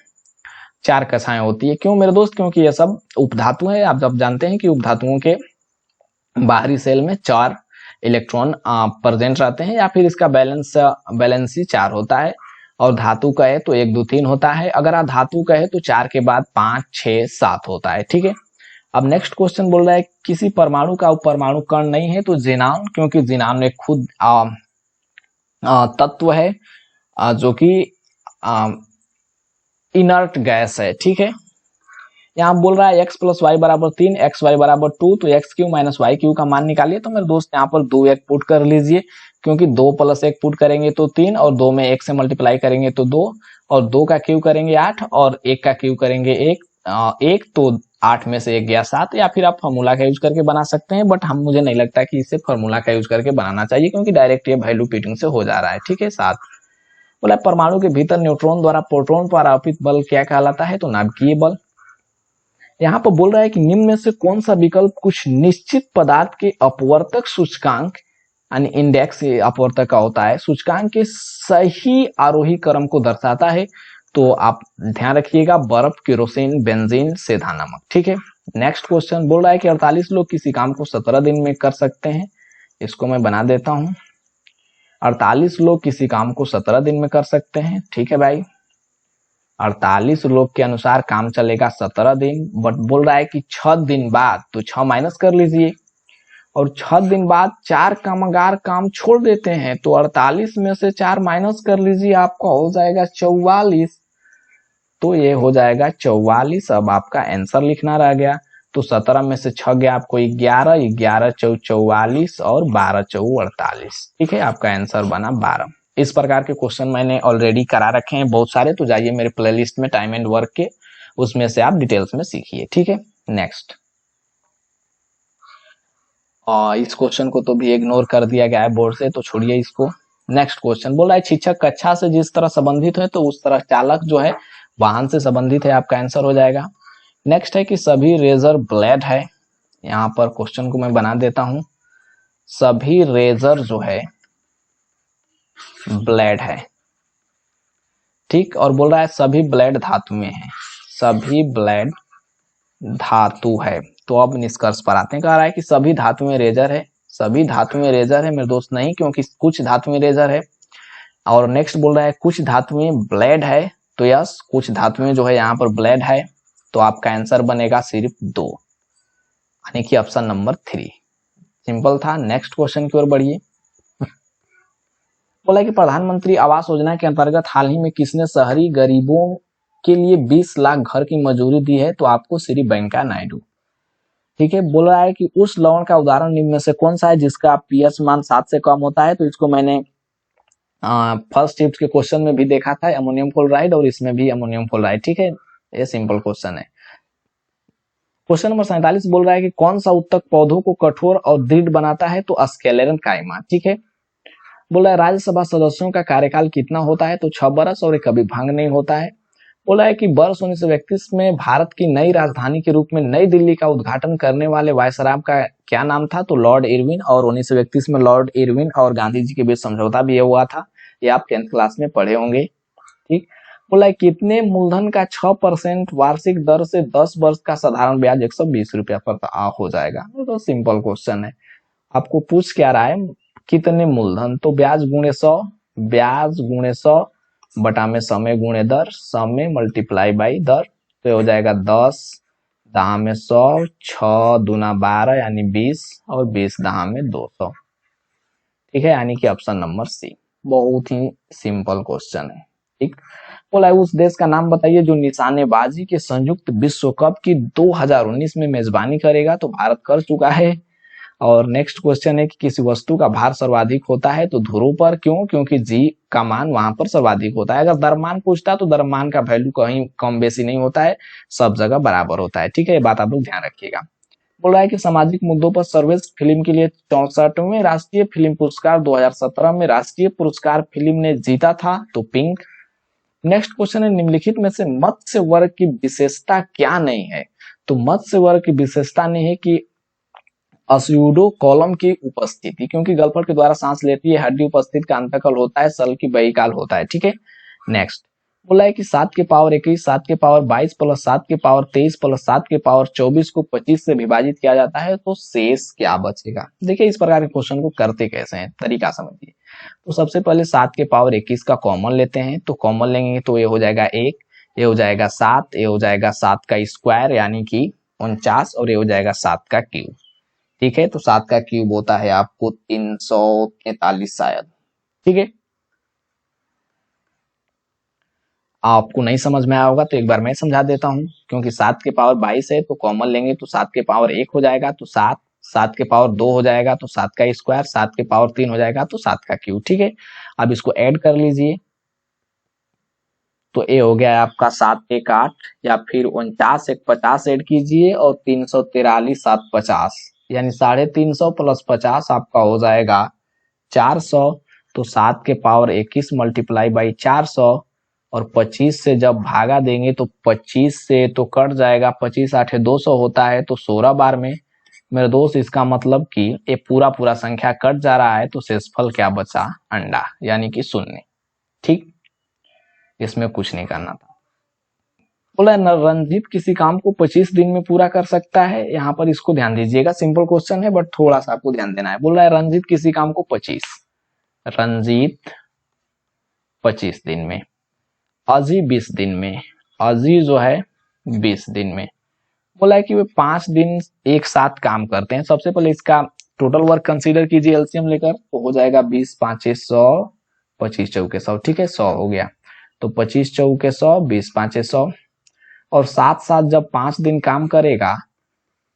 4 कक्षाएं होती है। क्यों मेरे दोस्त? क्योंकि ये सब उपधातु है। आप जब जानते हैं कि उपधातुओं के बाहरी सेल में 4 इलेक्ट्रॉन प्रेजेंट रहते हैं, या फिर इसका बैलेंस ही 4 होता है, और धातु कहे तो 1 2 3 होता है। अगर आप धातु कहे तो 4 के बाद 5 6 7 होता है, ठीक है। अब नेक्स्ट क्वेश्चन बोल रहा है किसी परमाणु का उपपरमाणु कण नहीं है, तो जिनान, क्योंकि जिनान एक खुद तत्व है जो कि इनर्ट गैस है, ठीक है। यहाँ बोल रहा है x प्लस वाई बराबर 3, एक्स वाई बराबर 2, तो x q minus y q का मान निकालिए। तो मेरे दोस्त यहाँ पर 2 1 पुट कर लीजिए, क्योंकि 2 प्लस 1 पुट करेंगे तो 3, और 2 में 1 से मल्टीप्लाई करेंगे तो 2, और 2 का क्यू करेंगे 8, और 1 का क्यू करेंगे 1, तो 8 में से 1 गया 7, या फिर आप फार्मूला का यूज करके बना सकते हैं, बट मुझे नहीं लगता कि इसे फार्मूला का यूज करके बनाना चाहिए, क्योंकि डायरेक्ट ये वैल्यू पीटिंग से हो जा रहा है, ठीक है। 7 बोला परमाणु के भीतर न्यूट्रॉन द्वारा प्रोटॉन पर आरोपित बल क्या कहलाता है? तो नाभिकीय बल। यहाँ पर बोल रहा है कि निम्न में से कौन सा विकल्प कुछ निश्चित पदार्थ के अपवर्तक सूचकांक, यानी इंडेक्स अपवर्तक का होता है, सूचकांक के सही आरोही क्रम को दर्शाता है? तो आप ध्यान रखिएगा, बर्फ, केरोसिन, बेंजीन, सेधा नमक, ठीक है। नेक्स्ट क्वेश्चन बोल रहा है कि 48 लोग किसी काम को 17 दिन में कर सकते हैं। इसको मैं बना देता हूं। 48 लोग किसी काम को 17 दिन में कर सकते हैं, ठीक है भाई। 48 लोग के अनुसार काम चलेगा 17 दिन, बट बोल रहा है कि 6 दिन बाद, तो 6 माइनस कर लीजिए, और 6 दिन बाद 4 कामगार काम छोड़ देते हैं, तो 48 में से 4 माइनस कर लीजिए, आपका हो जाएगा 44, तो ये हो जाएगा 44। अब आपका आंसर लिखना रह गया, तो 17 में से 6 गया आपको 11, 11 चौ 44, और 12 चौ 48, ठीक है। आपका आंसर बना 12। इस प्रकार के क्वेश्चन मैंने ऑलरेडी करा रखे हैं बहुत सारे, तो जाइए मेरे प्लेलिस्ट में टाइम एंड वर्क के, उसमें से आप डिटेल्स में सीखिए। ठीक है, नेक्स्ट। इस क्वेश्चन को तो भी इग्नोर कर दिया गया है बोर्ड से, तो छोड़िए इसको। नेक्स्ट क्वेश्चन बोल रहा है शिक्षक कक्षा से जिस तरह संबंधित है तो उस तरह चालक जो है वाहन से संबंधित है, आपका आंसर हो जाएगा। नेक्स्ट है कि सभी रेजर ब्लेड है, यहाँ पर क्वेश्चन को मैं बना देता हूं, सभी रेजर जो है ब्लेड है, ठीक। और बोल रहा है सभी ब्लेड धातु में है, सभी ब्लेड धातु है। तो अब निष्कर्ष पर आते हैं, कह रहा है कि सभी धातु में रेजर है, सभी धातु में रेजर है मेरे दोस्त, नहीं, क्योंकि कुछ धातु में रेजर है। और नेक्स्ट बोल रहा है कुछ धातु में ब्लेड है, तो यस कुछ धातु में जो है यहाँ पर ब्लेड है, तो आपका आंसर बनेगा सिर्फ 2, यानी कि ऑप्शन नंबर 3। सिंपल था। नेक्स्ट क्वेश्चन की ओर बढ़िए। बोला कि प्रधानमंत्री आवास योजना के अंतर्गत हाल ही में किसने शहरी गरीबों के लिए 20 लाख घर की मंजूरी दी है, तो आपको श्री वेंकैया नायडू। ठीक है, बोल रहा है कि उस लवण का उदाहरण निम्न में से कौन सा है जिसका पीएच मान 7 से कम होता है, तो इसको मैंने फर्स्ट शिफ्ट के क्वेश्चन में भी देखा था, अमोनियम क्लोराइड, और इसमें भी अमोनियम क्लोराइड। ठीक है, ये सिंपल क्वेश्चन है। क्वेश्चन नंबर 47 बोल रहा है कि कौन सा उत्तक पौधों को कठोर और दृढ़ बनाता है, तो स्क्लेरन काइमा। ठीक है, बोला है राज्यसभा सदस्यों का कार्यकाल कितना होता है, तो 6 वर्ष, और ये कभी भंग नहीं होता है। बोला है कि वर्ष 1931 में भारत की नई राजधानी के रूप में नई दिल्ली का उद्घाटन करने वाले वायसराय का क्या नाम था, तो लॉर्ड इरविन। और 1931 में लॉर्ड इरविन और गांधी जी के बीच समझौता भी हुआ था, ये आप 10th क्लास में पढ़े होंगे। ठीक, बोला है कितने मूलधन का 6% वार्षिक दर से 10 वर्ष का साधारण ब्याज 120 रुपया पर हो जाएगा। तो सिंपल क्वेश्चन है, आपको पूछ क्या रहा है, कितने मूलधन, तो ब्याज गुणे 100, ब्याज गुणे 100 बटा में 100 में गुणे दर, 100 में मल्टीप्लाई बाई दर, तो ये हो जाएगा 10 दहा में 100, 6 दूना 12 यानी 20, और 20 दहा में 200। ठीक है, यानी कि ऑप्शन नंबर सी। बहुत ही सिंपल क्वेश्चन है। ठीक, बोला है उस देश का नाम बताइए जो निशानेबाजी के संयुक्त विश्व कप की 2019 में मेजबानी करेगा, तो भारत कर चुका है। और नेक्स्ट क्वेश्चन है कि किसी वस्तु का भार सर्वाधिक होता है, तो ध्रुव पर, क्यों, क्योंकि जी का मान वहां पर सर्वाधिक होता है। अगर द्रव्यमान पूछता तो द्रव्यमान का वैल्यू कहीं कम बेसी नहीं होता है, सब जगह बराबर होता है। ठीक है, ये बात आप लोग ध्यान रखिएगा। बोल रहा है कि सामाजिक मुद्दों पर सर्वश्रेष्ठ फिल्म के लिए 64वें राष्ट्रीय फिल्म पुरस्कार 2017 में राष्ट्रीय पुरस्कार फिल्म ने जीता था, तो पिंक। नेक्स्ट क्वेश्चन है निम्नलिखित में से मत्स्य वर्ग की विशेषता क्या नहीं है, तो मत्स्य वर्ग की विशेषता नहीं है कि अस्यूडो कॉलम की उपस्थिति, क्योंकि गलफड़ के द्वारा सांस लेती है, हड्डी उपस्थित का अंतकल होता है, सल की बहिकाल होता है। ठीक है, नेक्स्ट बोला है कि 7 के पावर 21, 7 के पावर 22 प्लस 7 के पावर 23 प्लस 7 के पावर 24 को 25 से विभाजित किया जाता है, तो शेष क्या बचेगा। देखिए इस प्रकार के क्वेश्चन को करते कैसे हैं, तरीका समझिए। तो सबसे पहले 7 के पावर 21 का कॉमन लेते हैं, तो कॉमन लेंगे तो ये हो जाएगा 1, ये हो जाएगा 7, ये हो जाएगा 7 का स्क्वायर यानी कि 49, और ये हो जाएगा 7 का क्यूब। ठीक है, तो 7 का क्यूब होता है आपको 343 शायद। ठीक है, आपको नहीं समझ में आया होगा तो एक बार मैं समझा देता हूं, क्योंकि 7 के पावर 22 है तो कॉमन लेंगे तो 7 के पावर 1 हो जाएगा, तो 7, 7 के पावर 2 हो जाएगा तो 7 का स्क्वायर, 7 के पावर 3 हो जाएगा तो 7 का क्यूब। ठीक है, अब इसको ऐड कर लीजिए, तो ये हो गया आपका 7 1 8, या फिर 49 1 50 ऐड कीजिए, और 343 7 50, यानी 350 प्लस 50 आपका हो जाएगा 400। तो 7 के पावर 21 मल्टीप्लाई बाई 400, और 25 से जब भागा देंगे तो 25 से तो कट जाएगा, 25 8 200 होता है, तो 16 बार में मेरे दोस्त, इसका मतलब कि ये पूरा संख्या कट जा रहा है, तो शेषफल क्या बचा, अंडा, यानी कि 0। ठीक, इसमें कुछ नहीं करना था। बोला रंजीत किसी काम को 25 दिन में पूरा कर सकता है, यहाँ पर इसको ध्यान दीजिएगा, सिंपल क्वेश्चन है बट थोड़ा सा आपको ध्यान देना है। बोल रहा है रंजीत किसी काम को 25 दिन में, अजी 20 दिन में, अजी जो है 20 दिन में। बोला है कि वे 5 दिन एक साथ काम करते हैं। सबसे पहले इसका टोटल वर्क कंसीडर कीजिए एलसीएम लेकर, तो हो जाएगा 20 5 100, 25 चौके 100। ठीक है, 100 हो गया, तो 25 चौके 100, 20 5 100, और साथ साथ जब 5 दिन काम करेगा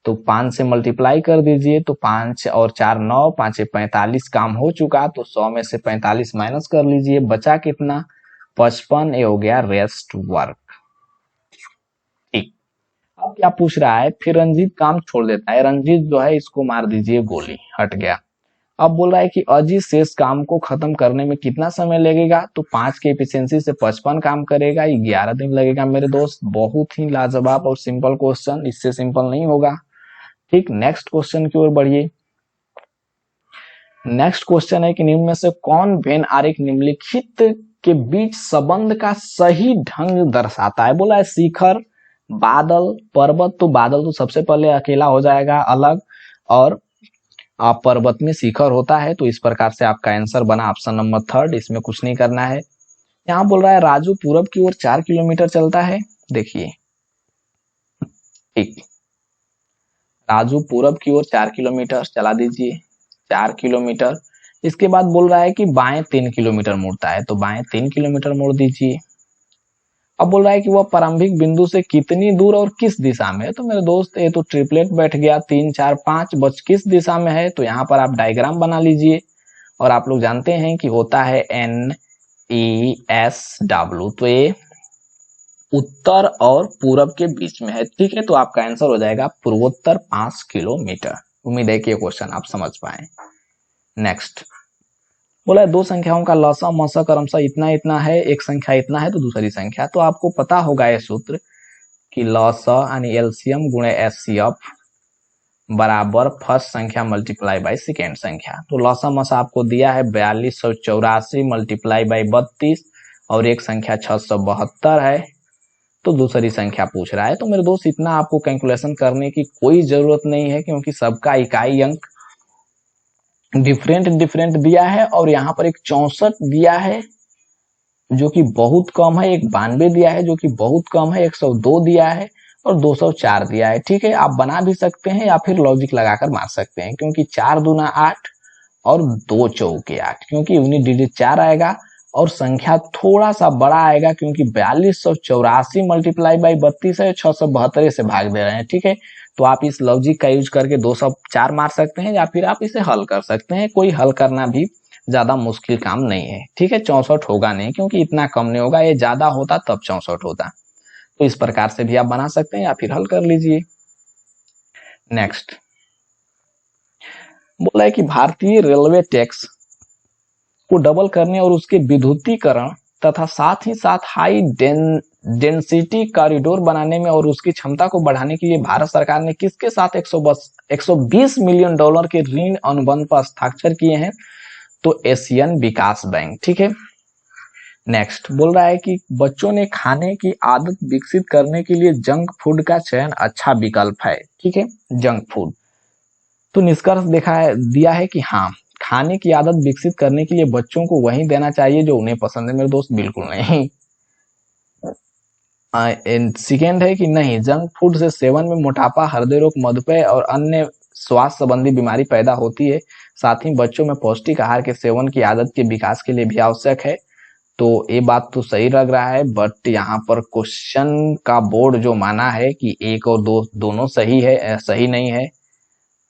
तो 5 से मल्टीप्लाई कर दीजिए, तो 5 और 4 9, 5 45, काम हो चुका। तो 100 में से 45 माइनस कर लीजिए, बचा कितना 55, ये हो गया रेस्ट वर्क। ठीक, अब क्या पूछ रहा है, फिर रंजीत काम छोड़ देता है, रंजीत जो है इसको मार दीजिए गोली, हट गया। अब बोल रहा है कि अजीत शेष काम को खत्म करने में कितना समय लगेगा, तो 5 के एफिशिएंसी से 55 काम करेगा, 11 दिन लगेगा। मेरे दोस्त बहुत ही लाजवाब और सिंपल क्वेश्चन, इससे सिंपल नहीं होगा। ठीक, नेक्स्ट क्वेश्चन की ओर बढ़िए। नेक्स्ट क्वेश्चन है कि निम्न में से कौन वेन आरेख निम्नलिखित के बीच संबंध का सही ढंग दर्शाता है। बोला है शिखर, बादल, पर्वत। तो बादल तो सबसे पहले अकेला हो जाएगा अलग, और पर्वत में शिखर होता है। तो इस प्रकार से आपका आंसर बना ऑप्शन नंबर 3, इसमें कुछ नहीं करना है। यहाँ बोल रहा है राजू पूरब की ओर 4 किलोमीटर चलता है। देखिए, ठीक, राजू पूरब की ओर 4 किलोमीटर चला दीजिए, 4 किलोमीटर। इसके बाद बोल रहा है कि बाएं 3 किलोमीटर मुड़ता है, तो बाएं 3 किलोमीटर मोड़ दीजिए। अब बोल रहा है कि वह प्रारंभिक बिंदु से कितनी दूर और किस दिशा में है। तो मेरे दोस्त ये तो ट्रिपलेट बैठ गया, 3 4 5, बच किस दिशा में है। तो यहाँ पर आप डायग्राम बना लीजिए, और आप लोग जानते हैं कि होता है NESW, तो ये उत्तर और पूरब के बीच में है। ठीक है, तो आपका आंसर हो जाएगा पूर्वोत्तर 5 किलोमीटर। उम्मीद है कि ये क्वेश्चन आप समझ पाए। नेक्स्ट बोला है दो संख्याओं का लसा मसा क्रमशः इतना इतना है, एक संख्या इतना है तो दूसरी संख्या। तो आपको पता होगा ये सूत्र कि लसा यानी एलसीएम गुणे एचसीएफ बराबर फर्स्ट संख्या मल्टीप्लाई बाय सेकेंड संख्या। तो लसा मसा आपको दिया है 4284 मल्टीप्लाई बाय 32, और एक संख्या 672 है। तो दूसरी संख्या पूछ रहा है। तो मेरे दोस्त इतना आपको कैलकुलेशन करने की कोई जरूरत नहीं है, क्योंकि सबका इकाई अंक डिफरेंट डिफरेंट दिया है। और यहाँ पर एक 64 दिया है जो कि बहुत कम है, एक 92 दिया है जो कि बहुत कम है, 102 दिया है, और 204 दिया है। ठीक है, आप बना भी सकते हैं या फिर लॉजिक लगाकर मार सकते हैं, क्योंकि 4 दूना 8 और 2 चौके 8, क्योंकि यूनिट डिजिट 4 आएगा और संख्या थोड़ा सा बड़ा आएगा, क्योंकि 4284 मल्टीप्लाई बाई 32 है, 672 से भाग दे रहे हैं। ठीक है, तो आप इस लॉजिक का यूज करके 204 मार सकते हैं, या फिर आप इसे हल कर सकते हैं। कोई हल करना भी ज्यादा मुश्किल काम नहीं है। ठीक है, 64 होगा नहीं, क्योंकि इतना कम नहीं होगा, ये ज्यादा होता तब 64 होता। तो इस प्रकार से भी आप बना सकते हैं या फिर हल कर लीजिए। नेक्स्ट बोला है कि भारतीय रेलवे टैक्स को डबल करने और उसके विद्युतीकरण तथा साथ ही साथ हाई डेंसिटी कॉरिडोर बनाने में और उसकी क्षमता को बढ़ाने के लिए भारत सरकार ने किसके साथ 120 मिलियन डॉलर के ऋण अनुबंध पर हस्ताक्षर किए हैं। तो एशियन विकास बैंक। ठीक है, नेक्स्ट बोल रहा है कि बच्चों ने खाने की आदत विकसित करने के लिए जंक फूड का चयन अच्छा विकल्प है। ठीक है, जंक फूड। तो निष्कर्ष दिया है कि हाँ, खाने की आदत विकसित करने के लिए बच्चों को वही देना चाहिए जो उन्हें पसंद है। मेरे दोस्त बिल्कुल नहीं। सेकेंड है कि नहीं, जंक फूड से सेवन में मोटापा, हृदय रोग, मधुमेह और अन्य स्वास्थ्य संबंधी बीमारी पैदा होती है। साथ ही बच्चों में पौष्टिक आहार के सेवन की आदत के विकास के लिए भी आवश्यक है। तो ये बात तो सही लग रहा है, बट यहाँ पर क्वेश्चन का बोर्ड जो माना है कि 1 और 2 दोनों सही है, सही नहीं है,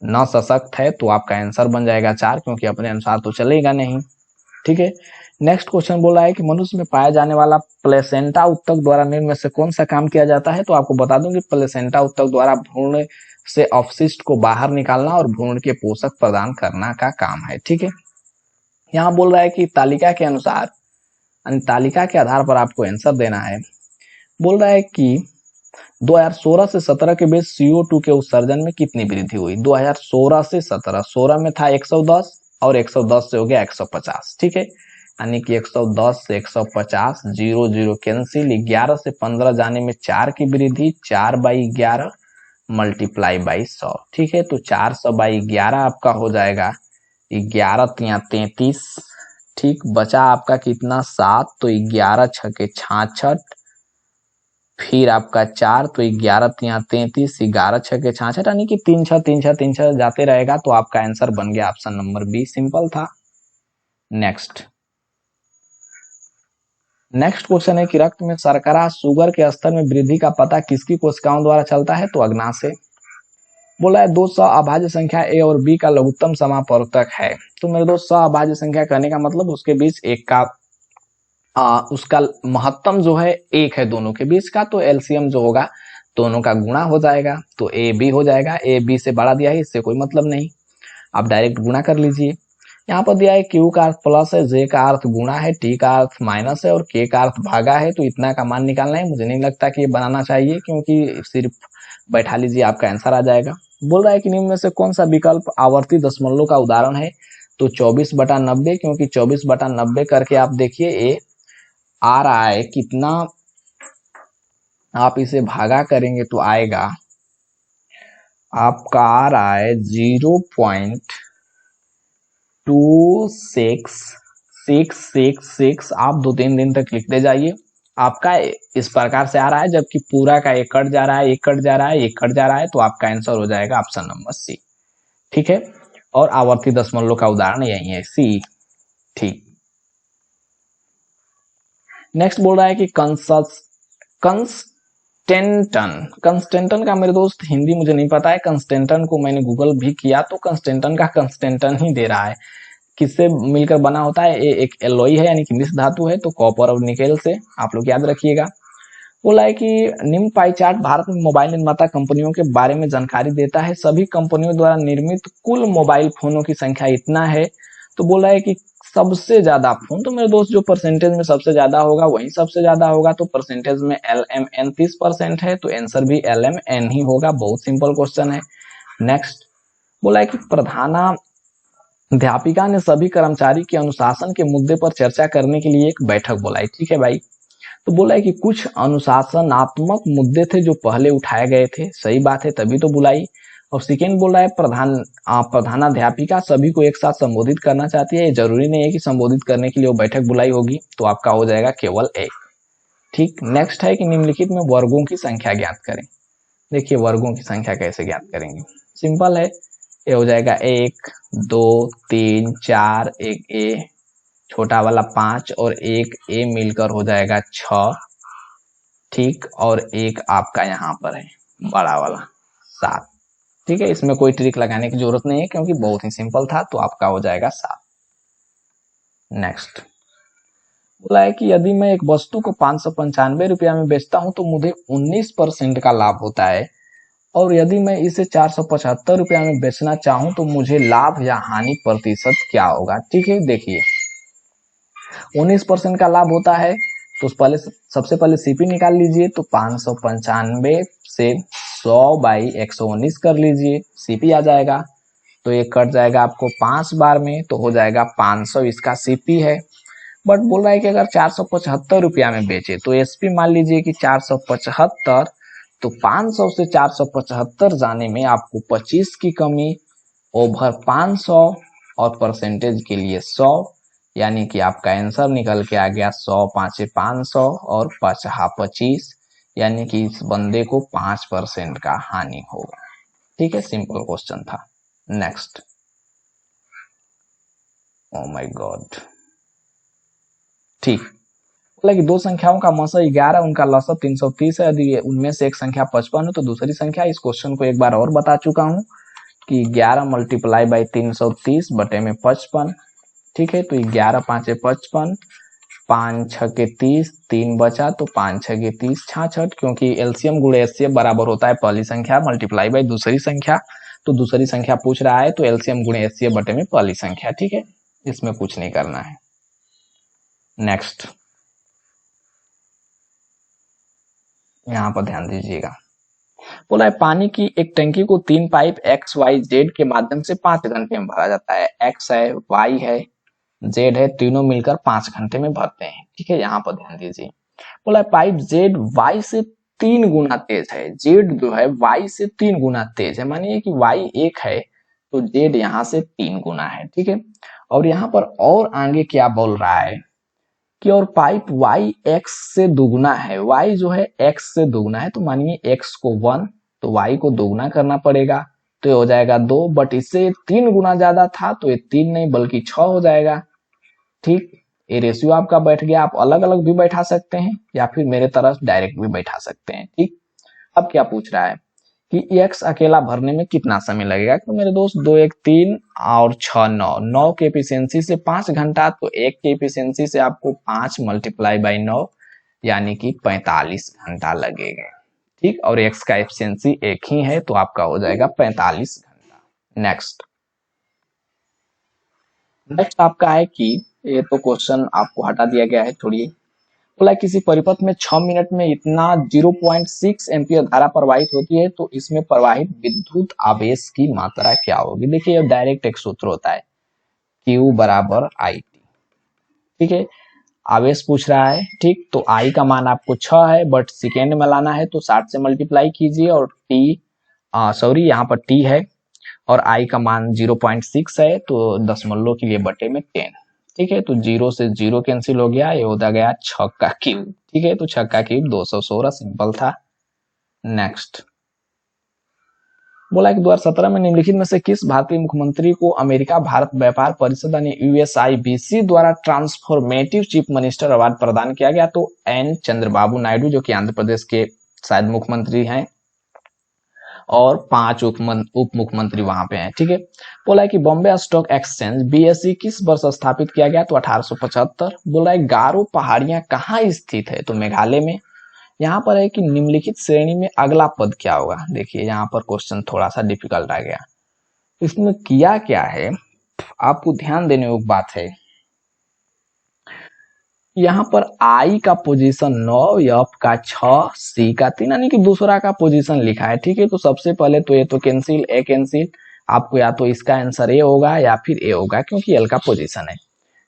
न सशक्त है। तो आपका आंसर बन जाएगा 4, क्योंकि अपने अनुसार तो चलेगा नहीं। ठीक है, नेक्स्ट क्वेश्चन बोला है कि मनुष्य में पाया जाने वाला प्लेसेंटा उत्तक द्वारा निम्न में से कौन सा काम किया जाता है। तो आपको बता दूं कि प्लेसेंटा उत्तक द्वारा भ्रूण से अपशिष्ट को बाहर निकालना और भ्रूण के पोषक प्रदान करना का काम है। ठीक है, यहाँ बोल रहा है कि तालिका के अनुसार, तालिका के आधार पर आपको आंसर देना है। बोल रहा है कि 2016 से 17 के बीच CO2 के उत्सर्जन में कितनी वृद्धि हुई। 2016 से 17, 16 में था 110 और 110 से हो गया 150। ठीक है, यानी कि 110 से 150, 0 0 कैंसिल, 11 से 15 जाने में 4 की वृद्धि, 4/11 मल्टीप्लाई बाई 100। ठीक है, तो 400/11 आपका हो जाएगा 11 या 33। ठीक, बचा आपका कितना 7, तो 11 छके 66, फिर आपका 4, तो 11 या 33, 11 छके 66, यानी कि 3 6 3 6 3 6 जाते रहेगा। तो आपका आंसर बन गया ऑप्शन नंबर बी, सिंपल था। नेक्स्ट क्वेश्चन है कि रक्त में शर्करा शुगर के स्तर में वृद्धि का पता किसकी कोशिकाओं द्वारा चलता है। तो अग्नाशय। बोला है दो अभाज्य संख्या ए और बी का लघुत्तम समापवर्तक है। तो मेरे दोस्त अभाज्य संख्या कहने का मतलब उसके बीच एक का उसका महत्तम जो है एक है दोनों के बीच का, तो एलसीएम जो होगा दोनों का गुणा हो जाएगा, तो ए बी हो जाएगा। ए बी से बड़ा दिया है, इससे कोई मतलब नहीं, आप डायरेक्ट गुणा कर लीजिए। यहाँ पर दिया है क्यू का अर्थ प्लस है, जे का अर्थ गुणा है, टी का अर्थ माइनस है और के का अर्थ भागा है। तो इतना का मान निकालना है, मुझे नहीं लगता कि ये बनाना चाहिए, क्योंकि सिर्फ बैठा लीजिए आपका आंसर आ जाएगा। बोल रहा है कि निम्न में से कौन सा विकल्प आवर्ती दशमलव का उदाहरण है। तो 24/90, क्योंकि 24/90 करके आप देखिए ये आ रहा है कितना, आप इसे भागा करेंगे तो आएगा आपका आ रहा है 0.26666। आप 2-3 दिन तक लिखते जाइए, आपका इस प्रकार से आ रहा है, जबकि पूरा का एक कट जा रहा है, एक कट जा रहा है, एक कट जा रहा है, तो आपका आंसर हो जाएगा ऑप्शन नंबर सी। ठीक है, और आवर्ती दशमलव का उदाहरण यही है, सी। ठीक, नेक्स्ट बोल रहा है कि कंस्टेंटन का मेरे दोस्त हिंदी मुझे नहीं पता है। कंस्टेंटन को मैंने गूगल भी किया तो कंस्टेंटन का कंस्टेंटन ही दे रहा है। किससे मिलकर बना होता है, ये एक एलॉय है, यानी कि मिश्र धातु है, तो कॉपर और निकेल से, आप लोग याद रखिएगा। बोला है कि निम्न पाई चार्ट भारत में मोबाइल निर्माता कंपनियों के बारे में जानकारी देता है। सभी कंपनियों द्वारा निर्मित कुल मोबाइल फोनों की संख्या इतना है। तो बोला है कि सबसे ज्यादा फोन, तो मेरे दोस्त जो परसेंटेज में सबसे ज्यादा होगा वही सबसे ज्यादा होगा, तो परसेंटेज में LMN 30% है, तो आंसर भी LMN ही होगा। बहुत सिंपल क्वेश्चन है। नेक्स्ट बोला है कि प्रधानाध्यापिका ने सभी कर्मचारी के अनुशासन के मुद्दे पर चर्चा करने के लिए एक बैठक बुलाई। ठीक है भाई, तो बोला है कि कुछ अनुशासनात्मक मुद्दे थे जो पहले उठाए गए थे, सही बात है, तभी तो बुलाई। और सेकेंड बोला है प्रधानाध्यापिका सभी को एक साथ संबोधित करना चाहती है। जरूरी नहीं है कि संबोधित करने के लिए वो बैठक बुलाई होगी, तो आपका हो जाएगा केवल एक। ठीक, नेक्स्ट है कि निम्नलिखित में वर्गों की संख्या ज्ञात करें। देखिए वर्गों की संख्या कैसे ज्ञात करेंगे, सिंपल है, ये हो जाएगा 1 2 3 4, एक ए छोटा वाला 5 और एक ए मिलकर हो जाएगा 6। ठीक, और एक आपका यहाँ पर है बड़ा वाला 7। ठीक है, इसमें कोई ट्रिक लगाने की जरूरत नहीं है, क्योंकि बहुत ही सिंपल था, तो आपका हो जाएगा 7। नेक्स्ट बोला है कि यदि मैं एक वस्तु को 595 रुपया में बेचता हूं तो मुझे 19% का लाभ होता है, और यदि मैं इसे 475 रुपया में बेचना चाहूं तो मुझे लाभ या हानि प्रतिशत क्या होगा। ठीक है, देखिए 19% का लाभ होता है, तो पहले सबसे पहले सीपी निकाल लीजिए। तो 595 से 100/119 कर लीजिए, सीपी आ जाएगा। तो ये कट जाएगा आपको 5 बार में, तो हो जाएगा 500, इसका सीपी है। बट बोल रहा है कि अगर 475 रुपया में बेचे तो एसपी मान लीजिए कि 475, तो 500 से 475 जाने में आपको 25 की कमी ओवर 500 और परसेंटेज के लिए 100, यानी कि आपका आंसर निकल के आ गया 100 5 500 और 5 25, यानी कि इस बंदे को 5% का हानि होगा। ठीक है, सिंपल क्वेश्चन था। Next, oh my God. ठीक, बोला कि दो संख्याओं का मसा 11, उनका लसा 330 है, यदि उनमें से एक संख्या 55 है तो दूसरी संख्या। इस क्वेश्चन को एक बार और बता चुका हूं कि 11 × 330 बटे में 55। ठीक है, तो 11 5 55, 5 6 30, 3 बचा, तो 5 6 30 66, क्योंकि एलसीएम गुणे एचसीएफ बराबर होता है पहली संख्या मल्टीप्लाई बाई दूसरी संख्या। तो दूसरी संख्या पूछ रहा है, तो एलसीएम गुणे एचसीएफ बटे में पहली संख्या। ठीक है, इसमें कुछ नहीं करना है। नेक्स्ट, यहाँ पर ध्यान दीजिएगा। बोला है पानी की एक टंकी को 3 पाइप XYZ के माध्यम से 5 घंटे में भरा जाता है। X है, Y है, Z है, तीनों मिलकर 5 घंटे में भरते हैं। ठीक है, यहाँ पर ध्यान दीजिए। बोला है पाइप Z Y से 3 गुना तेज है। Z जो है Y से 3 गुना तेज है, मानिए कि Y 1 है तो Z यहाँ से 3 गुना है। ठीक है, और यहाँ पर और आगे क्या बोल रहा है कि और पाइप y x से दुगुना है। y जो है x से दुगुना है, तो मानिए x को 1, तो y को दोगुना करना पड़ेगा, तो ये हो जाएगा 2। बट इससे 3 गुना ज्यादा था, तो ये 3 नहीं बल्कि 6 हो जाएगा। ठीक, ये रेशियो आपका बैठ गया। आप अलग अलग भी बैठा सकते हैं या फिर मेरे तरफ डायरेक्ट भी बैठा सकते हैं। ठीक, अब क्या पूछ रहा है कि x अकेला भरने में कितना समय लगेगा। तो मेरे दोस्त 2 1 3 और 6 9, 9 के एफिशिएंसी से 5 घंटा, तो 1 के एफिशिएंसी से आपको 5 मल्टीप्लाई बाई 9 यानी कि 45 घंटा लगेगा। ठीक, और x का एफिशिएंसी 1 ही है तो आपका हो जाएगा 45 घंटा। नेक्स्ट आपका है कि ये तो क्वेश्चन आपको हटा दिया गया है, छोड़िए। बोला किसी परिपथ में 6 मिनट में इतना 0.6 एम्पियर धारा प्रवाहित होती है तो इसमें प्रवाहित विद्युत आवेश की मात्रा क्या होगी। देखिए ये डायरेक्ट एक सूत्र होता है, Q बराबर IT। ठीक है, आवेश पूछ रहा है। ठीक, तो I का मान आपको 6 है बट सेकेंड में लाना है तो 60 से मल्टीप्लाई कीजिए, और यहाँ पर T है और I का मान 0.6 है तो दशमलव के लिए बटे में 10। ठीक है, तो 0 से 0 कैंसिल हो गया, ये होता गया 6 का क्यूब। ठीक है, तो 6 का क्यूब 216, सिंपल था। नेक्स्ट बोला कि 2017 में निम्नलिखित में से किस भारतीय मुख्यमंत्री को अमेरिका भारत व्यापार परिषद यानी USIBC द्वारा ट्रांसफॉर्मेटिव चीफ मिनिस्टर अवार्ड प्रदान किया गया। तो N चंद्रबाबू नायडू जो कि आंध्र प्रदेश के शायद मुख्यमंत्री हैं, और 5 उप मुख्यमंत्री वहां पे हैं। ठीक है, बोला है कि बॉम्बे स्टॉक एक्सचेंज BSE किस वर्ष स्थापित किया गया। तो 1875। बोला है गारो पहाड़ियां कहाँ स्थित है। तो मेघालय में। यहाँ पर है कि निम्नलिखित श्रेणी में अगला पद क्या होगा। देखिए यहाँ पर क्वेश्चन थोड़ा सा डिफिकल्ट आ गया। इसमें किया क्या है, आपको ध्यान देने योग्य बात है। यहाँ पर I का पोजीशन 9, F का 6, C का 3 यानी कि दूसरा का पोजीशन लिखा है। ठीक है, तो सबसे पहले तो ये तो कैंसिल, A कैंसिल, आपको या तो इसका आंसर A होगा या फिर A होगा क्योंकि L का पोजीशन है।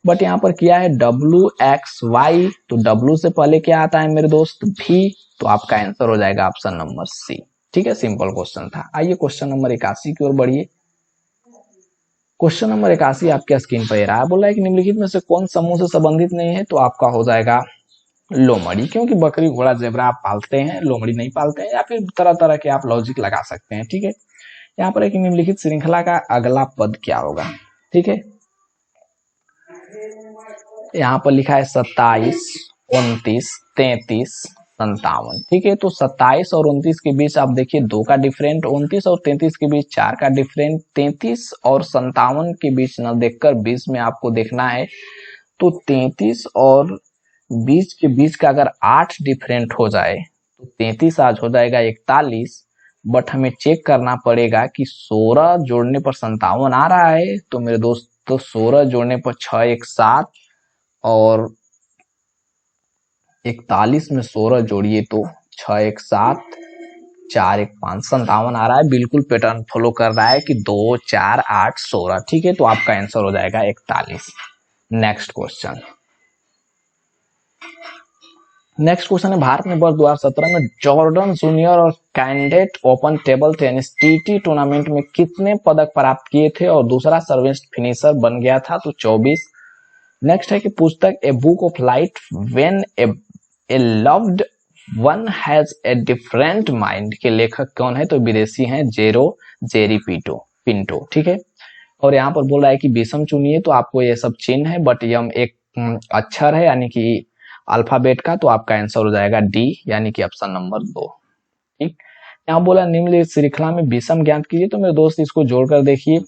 बट यहाँ पर किया है WXY, तो W से पहले क्या आता है मेरे दोस्त V, तो आपका आंसर हो जाएगा ऑप्शन नंबर C। ठीक है, सिंपल क्वेश्चन था। आइए क्वेश्चन नंबर 81 की ओर बढ़िए। क्वेश्चन नंबर 81 आपके स्क्रीन पर रहा है। बोला है कि निम्नलिखित में से कौन समूह से संबंधित नहीं है। तो आपका हो जाएगा लोमड़ी, क्योंकि बकरी घोड़ा जेबरा आप पालते हैं, लोमड़ी नहीं पालते हैं, या फिर तरह तरह के आप लॉजिक लगा सकते हैं। ठीक है, यहाँ पर एक निम्नलिखित श्रृंखला का अगला पद क्या होगा। ठीक है, यहाँ पर लिखा है 27, 29, 33, 57। ठीक है, तो 27 और 29 के बीच आप देखिए 2 का डिफरेंट, 29 और 33 के बीच 4 का डिफरेंट, 33 और 57 के बीच न देखकर 20 में आपको देखना है। तो 33 और 20 के बीच का अगर 8 डिफरेंट हो जाए तो 33 आज हो जाएगा 41, बट हमें चेक करना पड़ेगा कि 16 जोड़ने पर 57 आ रहा है। तो मेरे दोस्त तो 16 जोड़ने पर 6 1 7 और 41 में 16 जोड़िए तो 6 1 7 4 1 5, 57 आ रहा है। बिल्कुल पैटर्न फॉलो कर रहा है कि 2 4 8 16। ठीक है, तो आपका आंसर हो जाएगा 41। नेक्स्ट क्वेश्चन है, भारत ने वर्ष 2017 में जॉर्डन जूनियर और candidate open table tennis TT tournament में कितने पदक प्राप्त किए थे और दूसरा सर्वेस्ट फिनिशर बन गया था। तो 24। नेक्स्ट है कि पुस्तक a book of light when A loved one has a different mind के लेखक कौन है। तो विदेशी हैं जेरी पिंटो। ठीक है, और यहाँ पर बोल रहा है कि विषम चुनिए, तो आपको ये सब चिन्ह है बट यम एक अक्षर है यानी कि अल्फाबेट का, तो आपका आंसर हो जाएगा D यानी कि ऑप्शन नंबर 2। ठीक, यहाँ बोला निम्नलिखित श्रृंखला में विषम ज्ञात कीजिए। तो मेरे दोस्त इसको जोड़कर देखिए,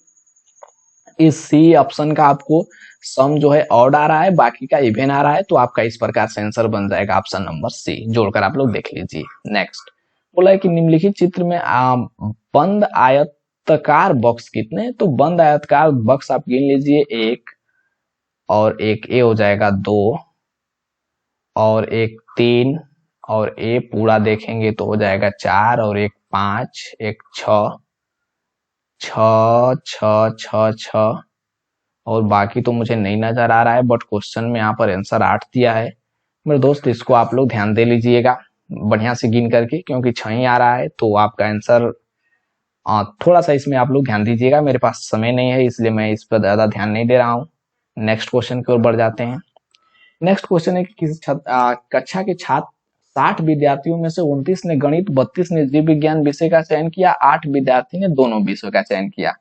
इस C ऑप्शन का आपको सम जो है ऑड आ रहा है, बाकी का इवन आ रहा है, तो आपका इस प्रकार से आंसर बन जाएगा ऑप्शन नंबर C। जोड़कर आप लोग देख लीजिए। नेक्स्ट बोला है कि निम्नलिखित चित्र में बंद आयताकार बॉक्स कितने। तो बंद आयताकार बॉक्स आप गिन लीजिए, 1 और एक ए हो जाएगा 2 और एक 3 और ए पूरा देखेंगे तो हो जाएगा 4 और एक 5, एक 6 6 6 6 6 और बाकी तो मुझे नहीं नजर आ रहा है, बट क्वेश्चन में यहाँ पर आंसर 8 दिया है। मेरे दोस्त इसको आप लोग ध्यान दे लीजिएगा बढ़िया से गिन करके, क्योंकि 6 ही आ रहा है तो आपका आंसर थोड़ा सा इसमें आप लोग ध्यान दीजिएगा। मेरे पास समय नहीं है इसलिए मैं इस पर ज्यादा ध्यान नहीं दे रहा हूँ। नेक्स्ट क्वेश्चन की ओर बढ़ जाते हैं। नेक्स्ट क्वेश्चन है कि किसी कक्षा के छात्र 60 विद्यार्थियों में से 29 ने गणित, 32 ने जीव विज्ञान विषय का चयन किया, 8 विद्यार्थी ने दोनों विषयों का चयन किया।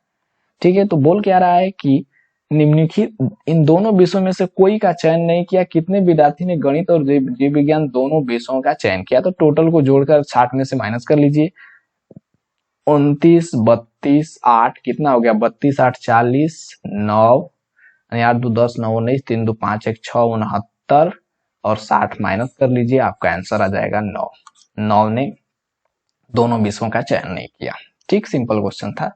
ठीक है, तो बोल क्या रहा है कि निम्नलिखित इन दोनों विषयों में से कोई का चयन नहीं किया। कितने विद्यार्थी ने गणित और जीव विज्ञान दोनों विषयों का चयन किया। तो टोटल को जोड़कर 60 में से माइनस कर लीजिए। 29, 32, 8 कितना हो गया, 32, 8, 40, 9 8 2 10, 9 19, 3 2 5 1 6 69 और 60 माइनस कर लीजिए, आपका आंसर आ जाएगा 9। 9 ने दोनों विषयों का चयन नहीं किया। ठीक, सिंपल क्वेश्चन था।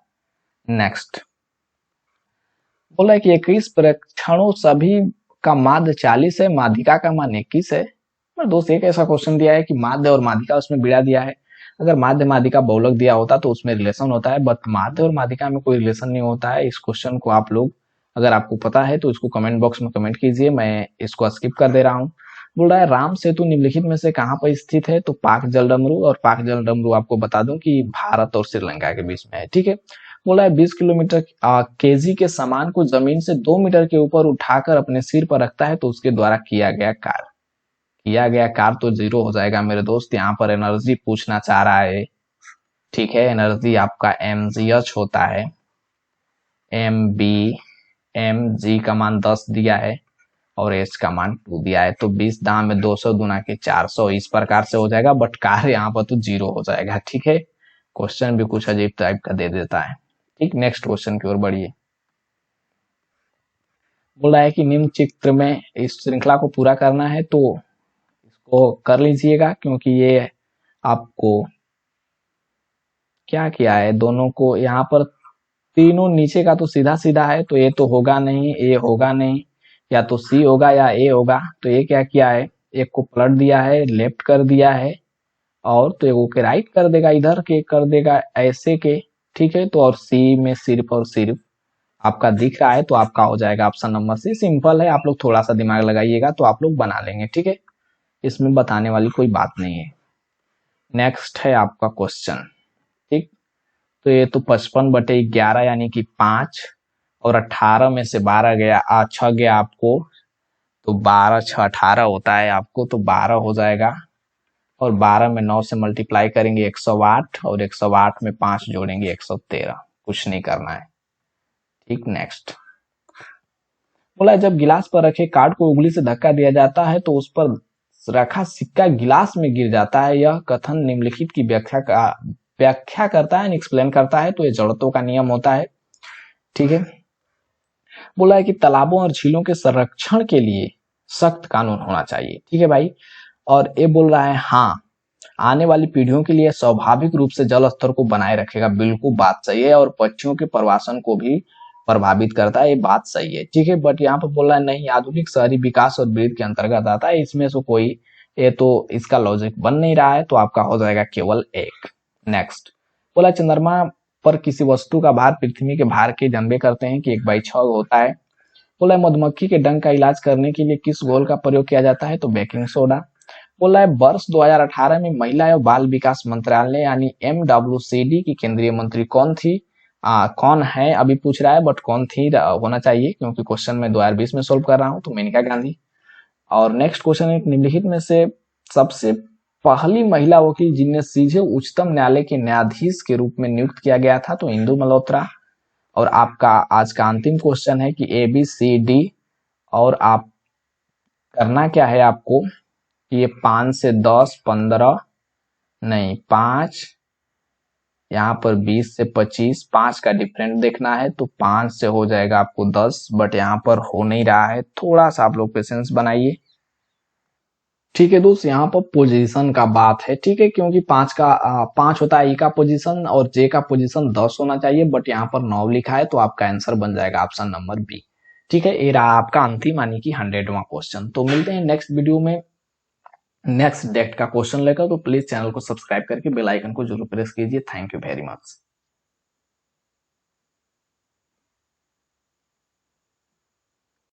नेक्स्ट बोला कि 21 परीक्षणों सभी का माध्य 40 है, माध्यिका का मान 21 है। दोस्त एक ऐसा क्वेश्चन दिया है कि माध्य और माध्यिका उसमें बिड़ा दिया है। अगर माध्य माध्यिका बहुलक दिया होता तो उसमें रिलेशन होता है, बट माध्य और माध्यिका में कोई रिलेशन नहीं होता है। इस क्वेश्चन को आप लोग, अगर आपको पता है तो इसको कमेंट बॉक्स में कमेंट कीजिए, मैं इसको स्किप कर दे रहा हूँ। बोल रहा है राम सेतु निम्नलिखित में से कहाँ पर स्थित है, तो पाक जलडमरू, और पाक जलडमरू आपको बता दूं कि भारत और श्रीलंका के बीच में है। ठीक है, बोला है 20 किलोमीटर केजी के सामान को जमीन से 2 मीटर के ऊपर उठाकर अपने सिर पर रखता है तो उसके द्वारा किया गया कार्य तो 0 हो जाएगा मेरे दोस्त। यहाँ पर एनर्जी पूछना चाह रहा है। ठीक है, एनर्जी आपका mgh होता है, mg का मान 10 दिया है और h का मान 2 दिया है, तो 20 दाम में 200 गुना के 400 इस प्रकार से हो जाएगा, बट कार्य यहाँ पर तो 0 हो जाएगा। ठीक है, क्वेश्चन भी कुछ अजीब टाइप का दे देता है। ठीक, नेक्स्ट क्वेश्चन की ओर बढ़िए। बोल रहा है कि निम्न चित्र में इस श्रृंखला को पूरा करना है तो इसको कर लीजिएगा, क्योंकि ये आपको क्या किया है, दोनों को यहाँ पर तीनों नीचे का तो सीधा सीधा है, तो ये तो होगा नहीं, ए होगा नहीं, या तो सी होगा या ए होगा। तो ये क्या किया है, एक को पलट दिया है, लेफ्ट कर दिया है, और तो एक को राइट कर देगा, इधर के कर देगा ऐसे के। ठीक है, तो और सी में सिर्फ और सिर्फ आपका दिख रहा है, तो आपका हो जाएगा ऑप्शन नंबर सी। सिंपल है, आप लोग थोड़ा सा दिमाग लगाइएगा तो आप लोग बना लेंगे। ठीक है, इसमें बताने वाली कोई बात नहीं है। नेक्स्ट है आपका क्वेश्चन। ठीक, तो ये तो 55/11 यानी कि 5, और 18 में से 12 गया, 6 गया आपको, तो 12 6 18 होता है आपको, तो 12 हो जाएगा, और 12 में 9 से मल्टीप्लाई करेंगे 108, और 108 में 5 जोड़ेंगे 113। कुछ नहीं करना है। ठीक, नेक्स्ट बोला जब गिलास पर रखे कार्ड को उंगली से धक्का दिया जाता है तो उस पर रखा सिक्का गिलास में गिर जाता है। यह कथन निम्नलिखित की व्याख्या करता है, एक्सप्लेन करता है, तो ये जड़त्व का नियम होता है। ठीक है, बोला है कि तालाबों और झीलों के संरक्षण के लिए सख्त कानून होना चाहिए। ठीक है भाई, और ये बोल रहा है हाँ, आने वाली पीढ़ियों के लिए स्वाभाविक रूप से जल स्तर को बनाए रखेगा। बिल्कुल बात सही है, और पक्षियों के प्रवासन को भी प्रभावित करता है, ये बात सही है। ठीक है, बट यहाँ पर बोल रहा है नहीं, आधुनिक शहरी विकास और वृद्धि के अंतर्गत आता है, इसमें से कोई ये तो इसका लॉजिक बन नहीं रहा है, तो आपका हो जाएगा केवल एक। नेक्स्ट बोला चंद्रमा पर किसी वस्तु का भार पृथ्वी के भार के जन्मे करते हैं कि 1/6 होता है। बोला मधुमक्खी के डंक का इलाज करने के लिए किस घोल का प्रयोग किया जाता है, तो बेकिंग सोडा। बोला है वर्ष 2018 में महिला एवं बाल विकास मंत्रालय यानी MWCD की केंद्रीय मंत्री कौन थी, कौन है अभी पूछ रहा है, बट कौन थी होना चाहिए, क्योंकि क्वेश्चन में 2020 में सोल्व कर रहा हूं, तो मेनका गांधी। और नेक्स्ट क्वेश्चन है निम्नलिखित में से सबसे पहली महिला वकील जिन्हें सीधे उच्चतम न्यायालय के न्यायाधीश के रूप में नियुक्त किया गया था, तो इंदु मल्होत्रा। और आपका आज का अंतिम क्वेश्चन है कि ABCD, और आप करना क्या है आपको, ये 5 से 10 15 नहीं 5, यहाँ पर 20 से 25, 5 का डिफरेंट देखना है, तो 5 से हो जाएगा आपको 10, बट यहाँ पर हो नहीं रहा है, थोड़ा सा आप लोग पेशेंस बनाइए। ठीक है दोस्त, यहाँ पर पोजीशन का बात है। ठीक है, क्योंकि 5 होता है ई का पोजीशन और जे का पोजीशन 10 होना चाहिए, बट यहाँ पर 9 लिखा है, तो आपका आंसर बन जाएगा ऑप्शन नंबर बी। ठीक है, ये रहा आपका अंतिम यानी कि 100वां क्वेश्चन। तो मिलते हैं नेक्स्ट वीडियो में नेक्स्ट डेट का क्वेश्चन लेकर, तो प्लीज चैनल को सब्सक्राइब करके बेल आइकन को जरूर प्रेस कीजिए। Thank you very much.